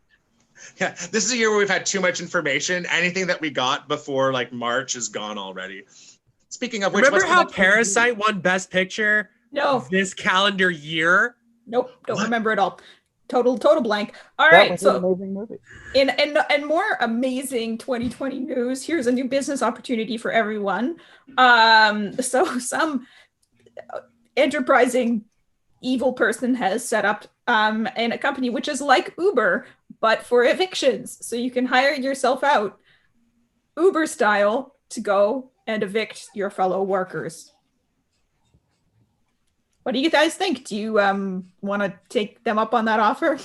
[SPEAKER 2] Yeah, this is a year where we've had too much information. Anything that we got before like March is gone already. Speaking of which,
[SPEAKER 3] remember how Parasite won Best Picture?
[SPEAKER 1] No.
[SPEAKER 3] This calendar year?
[SPEAKER 1] Nope, don't remember it all. Total blank. All right,
[SPEAKER 4] was an amazing movie.
[SPEAKER 1] In more amazing 2020 news, here's a new business opportunity for everyone. So some enterprising evil person has set up in a company which is like Uber, but for evictions. So you can hire yourself out, Uber style, to go and evict your fellow workers. What do you guys think? Do you want to take them up on that offer?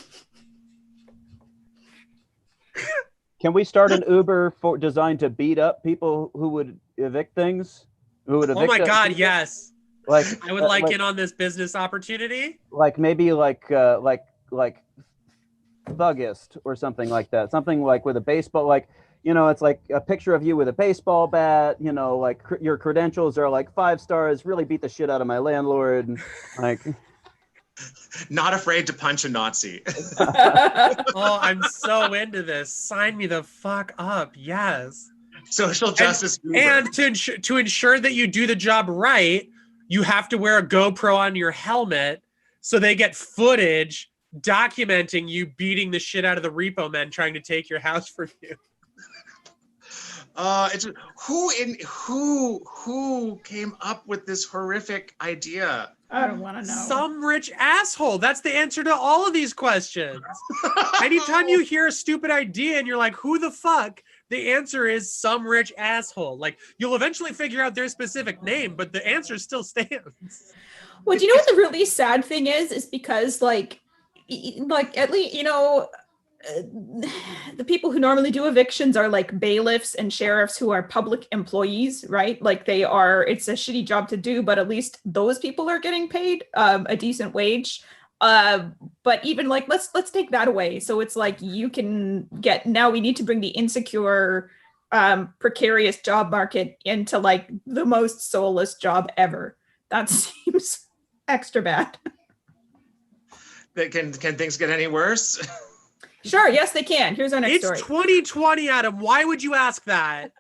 [SPEAKER 4] Can we start an Uber designed to beat up people who would evict things?
[SPEAKER 3] Oh my God, people? Yes.
[SPEAKER 4] Like
[SPEAKER 3] I would like in on this business opportunity.
[SPEAKER 4] Like maybe like Thuggist or something like that. Something like with a baseball, like, it's like a picture of you with a baseball bat, like your credentials are like 5 stars, really beat the shit out of my landlord. And, like,
[SPEAKER 2] not afraid to punch a Nazi.
[SPEAKER 3] Oh, I'm so into this. Sign me the fuck up. Yes.
[SPEAKER 2] Social justice.
[SPEAKER 3] And to ensure that you do the job right, you have to wear a GoPro on your helmet so they get footage documenting you beating the shit out of the repo men trying to take your house from you.
[SPEAKER 2] It's who came up with this horrific idea?
[SPEAKER 1] I don't want to know.
[SPEAKER 3] Some rich asshole. That's the answer to all of these questions. Anytime you hear a stupid idea and you're like, who the fuck? The answer is some rich asshole. Like, you'll eventually figure out their specific name, but the answer still stands.
[SPEAKER 1] Well, do you know what the really sad thing is because like at least, the people who normally do evictions are like bailiffs and sheriffs who are public employees, right? Like it's a shitty job to do, but at least those people are getting paid a decent wage. But even like, let's take that away. So it's like now we need to bring the insecure, precarious job market into like the most soulless job ever. That seems extra bad.
[SPEAKER 2] Can things get any worse?
[SPEAKER 1] Sure, yes, they can. Here's our next story.
[SPEAKER 3] It's 2020, Adam. Why would you ask that?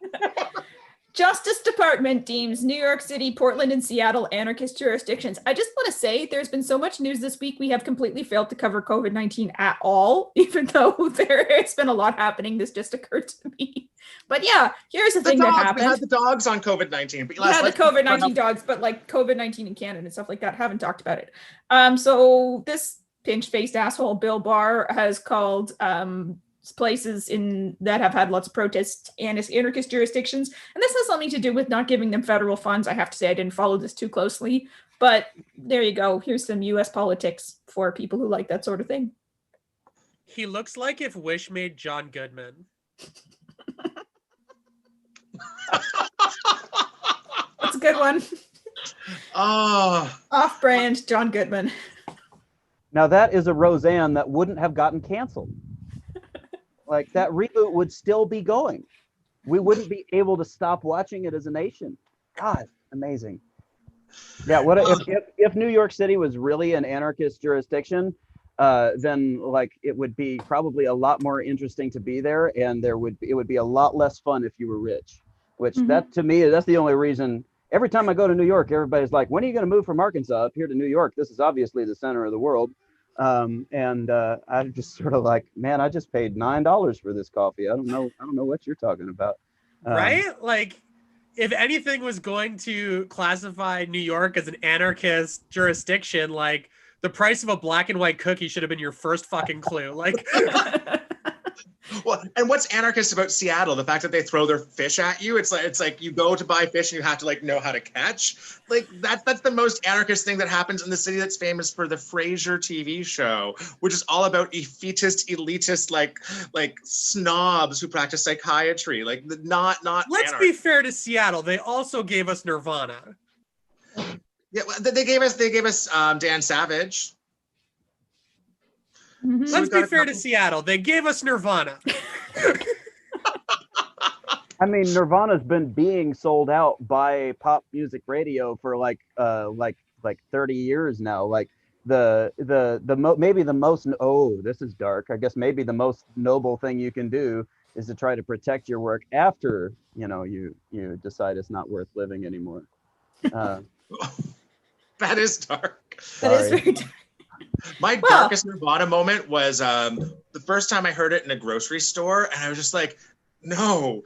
[SPEAKER 1] Justice Department deems New York City, Portland, and Seattle anarchist jurisdictions. I just want to say there's been so much news this week. We have completely failed to cover COVID-19 at all, even though there has been a lot happening. This just occurred to me. But yeah, here's the thing that happened.
[SPEAKER 2] We had the dogs on COVID-19. But
[SPEAKER 1] yeah, the COVID-19 dogs, but like COVID-19 in Canada and stuff like that. Haven't talked about it. So this pinch-faced asshole Bill Barr has called places that have had lots of protests and anarchist jurisdictions, and this has something to do with not giving them federal funds. I have to say I didn't follow this too closely, but there you go. Here's some U.S. politics for people who like that sort of thing.
[SPEAKER 3] He looks like if Wish made John Goodman.
[SPEAKER 1] That's a good one.
[SPEAKER 2] Oh,
[SPEAKER 1] Off-brand John Goodman.
[SPEAKER 4] Now that is a Roseanne that wouldn't have gotten canceled. Like that reboot would still be going. We wouldn't be able to stop watching it as a nation. God, amazing. Yeah, if New York City was really an anarchist jurisdiction, then like it would be probably a lot more interesting to be there, and it would be a lot less fun if you were rich. Which that to me, that's the only reason. Every time I go to New York, everybody's like, when are you going to move from Arkansas up here to New York? This is obviously the center of the world. I'm just sort of like, man, I just paid $9 for this coffee. I don't know what you're talking about.
[SPEAKER 3] Right? Like, if anything was going to classify New York as an anarchist jurisdiction, like the price of a black and white cookie should have been your first fucking clue. Like,
[SPEAKER 2] well, and what's anarchist about Seattle? The fact that they throw their fish at you. It's like you go to buy fish and you have to like know how to catch. Like that's the most anarchist thing that happens in the city that's famous for the Frasier TV show, which is all about elitist like snobs who practice psychiatry. Like not.
[SPEAKER 3] Let's
[SPEAKER 2] anarchist.
[SPEAKER 3] be fair to Seattle. They also gave us Nirvana.
[SPEAKER 2] Yeah, they gave us Dan Savage.
[SPEAKER 3] Let's be fair to Seattle. They gave us Nirvana.
[SPEAKER 4] I mean, Nirvana's been being sold out by pop music radio for like 30 years now. Like maybe the most, this is dark. I guess maybe the most noble thing you can do is to try to protect your work after, you decide it's not worth living anymore.
[SPEAKER 2] That is dark.
[SPEAKER 1] That is very dark.
[SPEAKER 2] My darkest Nirvana moment was the first time I heard it in a grocery store, and I was just like, no.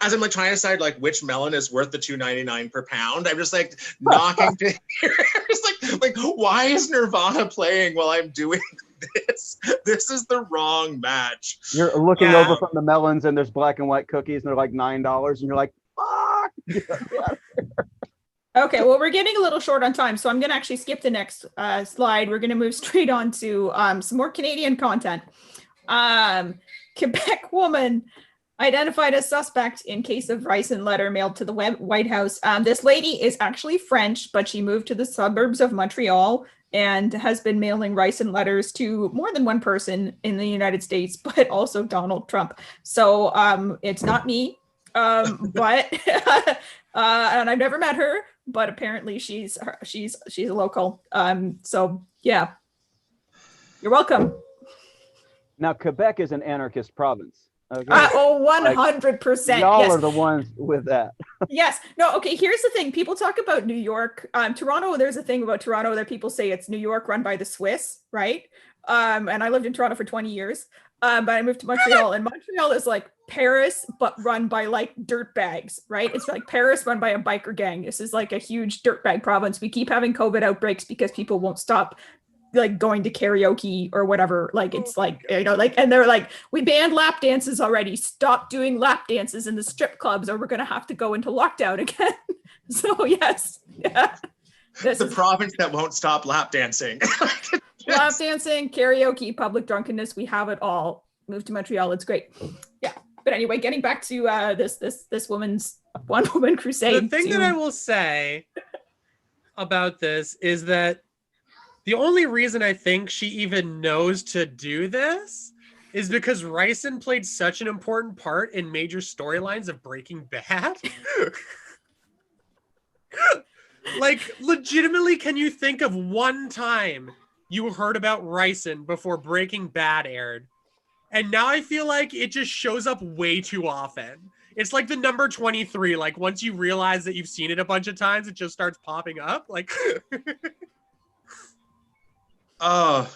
[SPEAKER 2] As I'm like trying to decide like which melon is worth the $2.99 per pound, I'm just like knocking to here. It's like why is Nirvana playing while I'm doing this? This is the wrong match.
[SPEAKER 4] You're looking over from the melons, and there's black and white cookies, and they're like $9, and you're like, fuck.
[SPEAKER 1] Okay, well, we're getting a little short on time, so I'm going to actually skip the next slide. We're going to move straight on to some more Canadian content. Quebec woman identified as suspect in case of ricin letter mailed to the White House. This lady is actually French, but she moved to the suburbs of Montreal and has been mailing ricin letters to more than one person in the United States, but also Donald Trump. So it's not me, but and I've never met her, but apparently she's a local. So yeah, you're welcome.
[SPEAKER 4] Now Quebec is an anarchist province. Okay.
[SPEAKER 1] 100%.
[SPEAKER 4] Y'all
[SPEAKER 1] yes.
[SPEAKER 4] are the ones with that.
[SPEAKER 1] Yes. No, okay, here's the thing. People talk about New York. Toronto, there's a thing about Toronto that people say it's New York run by the Swiss, right? And I lived in Toronto for 20 years. But I moved to Montreal, and Montreal is like Paris, but run by like dirtbags, right? It's like Paris run by a biker gang. This is like a huge dirtbag province. We keep having COVID outbreaks because people won't stop like going to karaoke or whatever. Like it's like, you know, like, and they're like, we banned lap dances already. Stop doing lap dances in the strip clubs or we're going to have to go into lockdown again. So yes. Yeah.
[SPEAKER 2] The province that won't stop lap dancing.
[SPEAKER 1] Lap dancing, karaoke, public drunkenness. We have it all. Move to Montreal. It's great. Yeah. But anyway, getting back to this woman's one woman crusade.
[SPEAKER 3] The thing that I will say about this is that the only reason I think she even knows to do this is because Ricin played such an important part in major storylines of Breaking Bad. Like, legitimately, can you think of one time you heard about Ricin before Breaking Bad aired? And now I feel like it just shows up way too often. It's like the number 23. Like, once you realize that you've seen it a bunch of times, it just starts popping up. Like,
[SPEAKER 2] oh,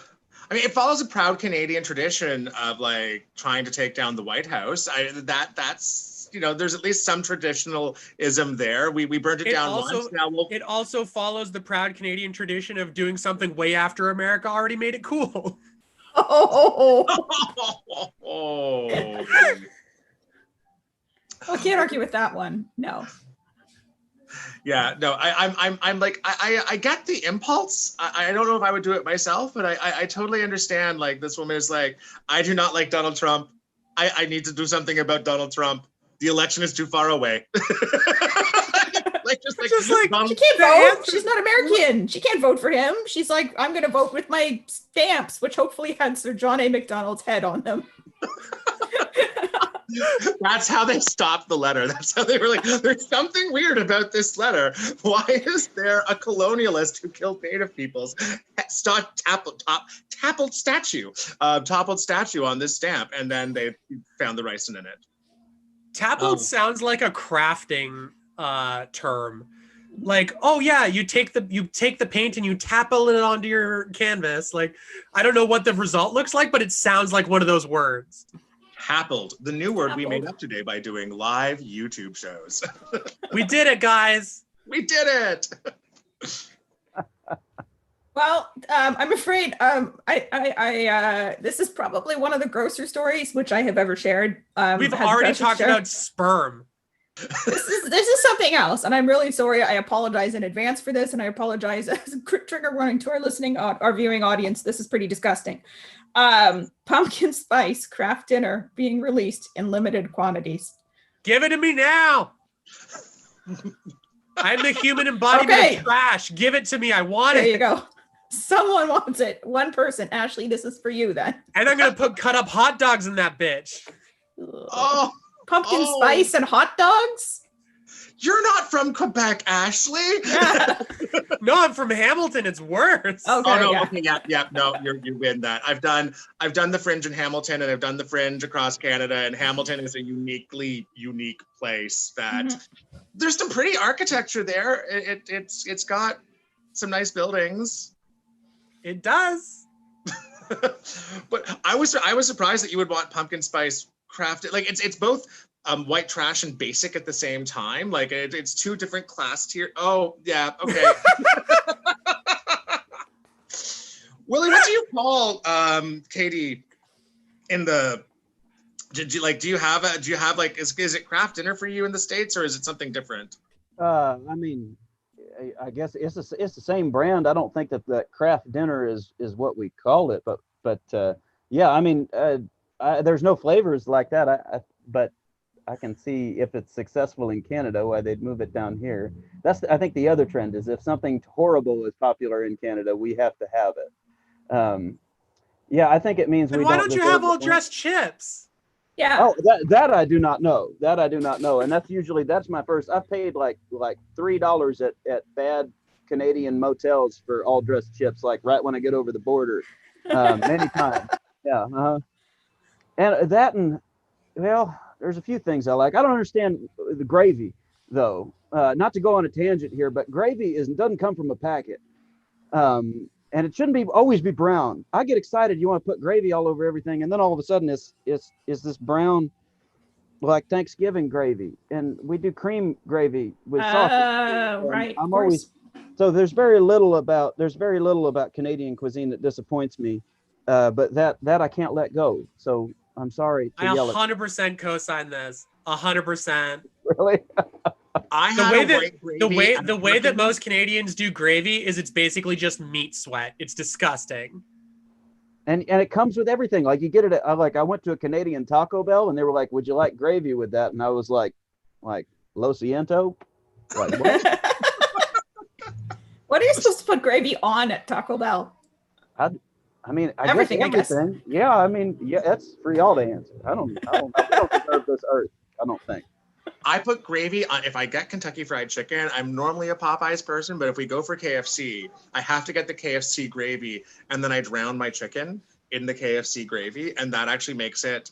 [SPEAKER 2] I mean, it follows a proud Canadian tradition of like trying to take down the White House. That's you know, there's at least some traditionalism there. We burned it down once. Now
[SPEAKER 3] it also follows the proud Canadian tradition of doing something way after America already made it cool.
[SPEAKER 1] Oh. I can't argue with that one. No.
[SPEAKER 2] Yeah, no, I'm like, I get the impulse. I don't know if I would do it myself, but I totally understand. Like, this woman is like, I do not like Donald Trump. I need to do something about Donald Trump. The election is too far away.
[SPEAKER 1] Just like she can't vote. She's not American. She can't vote for him. She's like, I'm going to vote with my stamps, which hopefully had Sir John A. Macdonald's head on them.
[SPEAKER 2] That's how they stopped the letter. That's how they were like, there's something weird about this letter. Why is there a colonialist who killed native peoples toppled statue on this stamp? And then they found the ricin in it.
[SPEAKER 3] Toppled sounds like a crafting term. Like, oh yeah, you take the paint and you tapple it onto your canvas. Like, I don't know what the result looks like, but it sounds like one of those words.
[SPEAKER 2] Tappled, the new word we made up today by doing live YouTube shows.
[SPEAKER 3] We did it, guys.
[SPEAKER 2] We did it.
[SPEAKER 1] Well, I'm afraid this is probably one of the grosser stories which I have ever shared.
[SPEAKER 3] We've already talked about sperm.
[SPEAKER 1] This is something else, and I'm really sorry. I apologize in advance for this, and I apologize as trigger warning to our viewing audience. This is pretty disgusting. Pumpkin spice craft dinner being released in limited quantities.
[SPEAKER 3] Give it to me now. I'm the human embodiment of trash. Give it to me. I want it.
[SPEAKER 1] There you go. Someone wants it. One person. Ashley, this is for you then.
[SPEAKER 3] And I'm gonna put cut up hot dogs in that bitch.
[SPEAKER 2] Oh.
[SPEAKER 1] Pumpkin spice and hot dogs?
[SPEAKER 2] You're not from Quebec, Ashley.
[SPEAKER 1] Yeah.
[SPEAKER 3] No, I'm from Hamilton. It's worse.
[SPEAKER 2] Okay, oh no, yeah. Okay, yeah, no, you win that. I've done the Fringe in Hamilton, and I've done the Fringe across Canada, and Hamilton is a unique place that there's some pretty architecture there. It's got some nice buildings.
[SPEAKER 3] It does.
[SPEAKER 2] But I was surprised that you would want pumpkin spice crafted. Like it's both white trash and basic at the same time. Like it's two different class tier. Oh yeah, okay. Willi, what do you call Katie in the? Do you have like is it craft dinner for you in the States, or is it something different?
[SPEAKER 4] I mean, I guess it's the same brand. I don't think that craft dinner is what we call it, but yeah, I mean. There's no flavors like that. But I can see if it's successful in Canada, why they'd move it down here. I think the other trend is if something horrible is popular in Canada, we have to have it. Yeah, I think it means
[SPEAKER 3] we. Why don't you have all dressed chips?
[SPEAKER 1] Yeah.
[SPEAKER 4] Oh, that I do not know. And that's my first. I've paid like $3 at bad Canadian motels for all dressed chips, like right when I get over the border, many times. Yeah. And well, there's a few things I like. I don't understand the gravy, though. Not to go on a tangent here, but gravy doesn't come from a packet, and it shouldn't always be brown. I get excited. You want to put gravy all over everything, and then all of a sudden, it's this brown like Thanksgiving gravy, and we do cream gravy with sausage.
[SPEAKER 1] Oh, right.
[SPEAKER 4] I'm
[SPEAKER 1] Of course.
[SPEAKER 4] so there's very little about Canadian cuisine that disappoints me, but that I can't let go. So I'm sorry to
[SPEAKER 3] I
[SPEAKER 4] yell at
[SPEAKER 3] 100% co-sign this. 100%.
[SPEAKER 4] really.
[SPEAKER 2] I
[SPEAKER 3] The
[SPEAKER 2] had
[SPEAKER 3] way
[SPEAKER 2] a
[SPEAKER 3] that
[SPEAKER 2] white gravy and
[SPEAKER 3] the way that
[SPEAKER 2] turkey.
[SPEAKER 3] most Canadians do gravy is it's basically just meat sweat. It's disgusting.
[SPEAKER 4] And it comes with everything. Like you get it at, I went to a Canadian Taco Bell and they were like, "Would you like gravy with that?" And I was like Lo Siento? Like what?
[SPEAKER 1] What are you supposed to put gravy on at Taco Bell?
[SPEAKER 4] I mean,
[SPEAKER 1] Everything, I guess.
[SPEAKER 4] everything. Yeah, I mean, yeah, that's for y'all to answer. I don't we don't deserve this earth. I don't think.
[SPEAKER 2] I put gravy on. If I get Kentucky Fried Chicken, I'm normally a Popeyes person, but if we go for KFC, I have to get the KFC gravy, and then I drown my chicken in the KFC gravy, and that actually makes it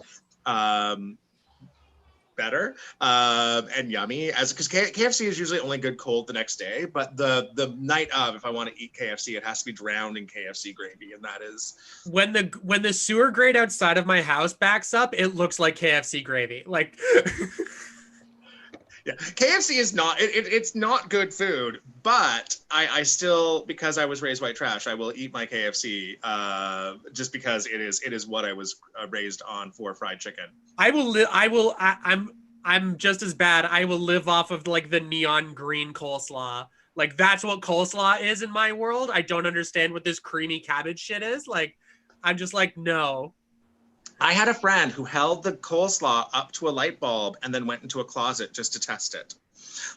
[SPEAKER 2] better and yummy. Because KFC is usually only good cold the next day, but the night of, if I want to eat KFC, it has to be drowned in KFC gravy, and that is
[SPEAKER 3] When the sewer grate outside of my house backs up, it looks like KFC gravy. Like
[SPEAKER 2] yeah, KFC is not, it's not good food, but I still, because I was raised white trash, I will eat my KFC just because it is what I was raised on for fried chicken.
[SPEAKER 3] I'm just as bad. I will live off of like the neon green coleslaw. Like that's what coleslaw is in my world. I don't understand what this creamy cabbage shit is. Like I'm just like, no.
[SPEAKER 2] I had a friend who held the coleslaw up to a light bulb and then went into a closet just to test it.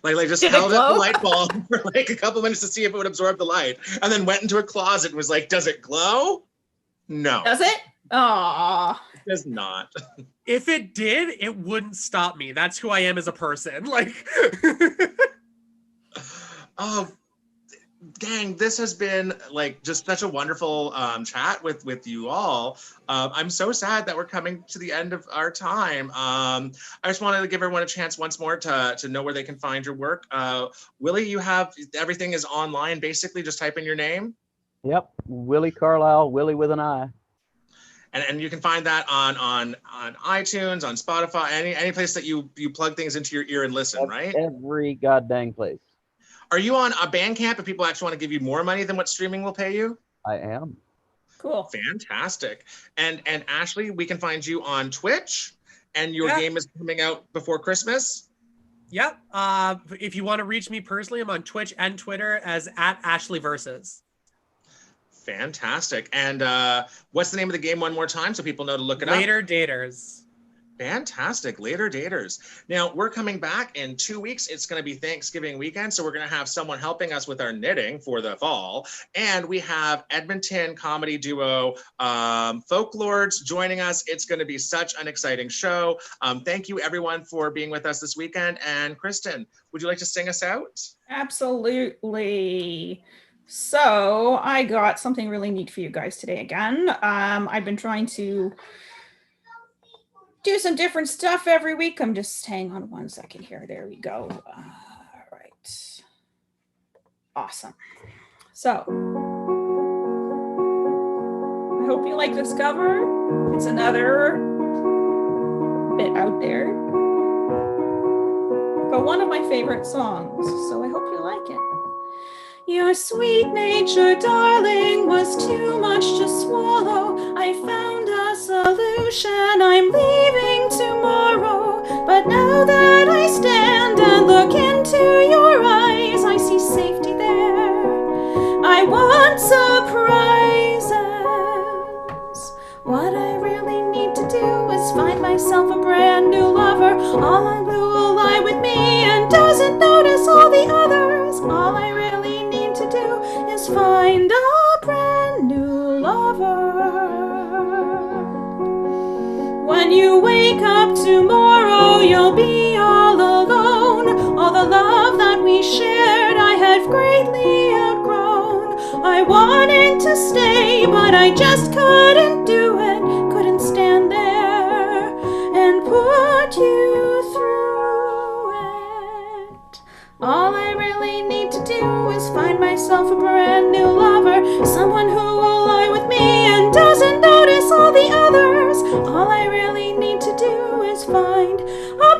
[SPEAKER 2] Like just held up the light bulb for like a couple minutes to see if it would absorb the light, and then went into a closet and was like, "Does it glow?" No.
[SPEAKER 1] Does it? Aww.
[SPEAKER 2] It does not.
[SPEAKER 3] If it did, it wouldn't stop me. That's who I am as a person. Like,
[SPEAKER 2] oh, gang, this has been like just such a wonderful chat with you all. I'm so sad that we're coming to the end of our time. I just wanted to give everyone a chance once more to know where they can find your work. Willi, you have, everything is online, basically. Just type in your name.
[SPEAKER 4] Yep, Willi Carlisle, Willi with an I.
[SPEAKER 2] And you can find that on iTunes, on Spotify, any place that you plug things into your ear and listen, right?
[SPEAKER 4] Every goddamn place.
[SPEAKER 2] Are you on a Bandcamp if people actually want to give you more money than what streaming will pay you?
[SPEAKER 4] I am.
[SPEAKER 1] Cool.
[SPEAKER 2] Fantastic. And Ashley, we can find you on Twitch, and your game is coming out before Christmas.
[SPEAKER 3] Yep. If you want to reach me personally, I'm on Twitch and Twitter as @AshleyVersus.
[SPEAKER 2] Fantastic. And what's the name of the game one more time so people know to look it up?
[SPEAKER 3] Later Daters.
[SPEAKER 2] Fantastic. Later Daters. Now, we're coming back in 2 weeks. It's going to be Thanksgiving weekend, so we're going to have someone helping us with our knitting for the fall. And we have Edmonton comedy duo Folklords joining us. It's going to be such an exciting show. Thank you, everyone, for being with us this weekend. And Kristin, would you like to sing us out?
[SPEAKER 1] Absolutely. So I got something really neat for you guys today again. I've been trying to do some different stuff every week. I'm just hang on 1 second here. There we go. All right. Awesome. So I hope you like this cover. It's another bit out there, but one of my favorite songs. So I hope you like it. Your sweet nature, darling, was too much to swallow. I found a solution. I'm leaving tomorrow. But now that I stand and look into your eyes, I see safety there. I want surprises. What I really need to do is find myself a brand new lover. All I will lie with me and doesn't notice all the others. All I really need to do is find a brand new lover. When you wake up tomorrow, you'll be all alone. All the love that we shared, I have greatly outgrown. I wanted to stay, but I just couldn't do it. Couldn't stand there and put you through it. All I really need to do is find myself a brand new lover. Someone who will lie with me and doesn't notice all the others. All I really need to do is find a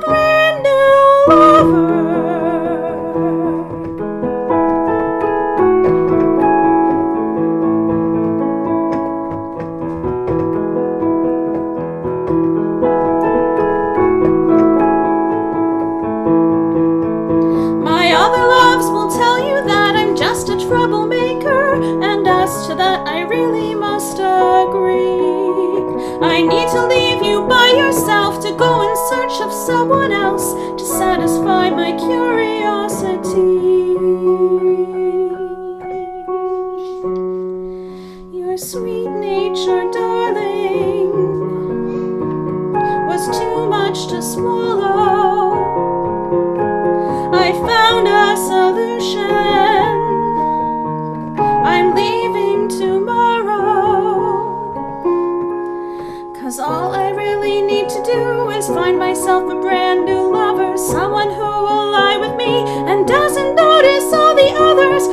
[SPEAKER 1] troublemaker, and as to that I really must agree. I need to leave you by yourself to go in search of someone else to satisfy my curiosity. Your sweet nature, darling, was too much to swallow. I found a solution. I'm leaving tomorrow. 'Cause all I really need to do is find myself a brand new lover, someone who will lie with me and doesn't notice all the others.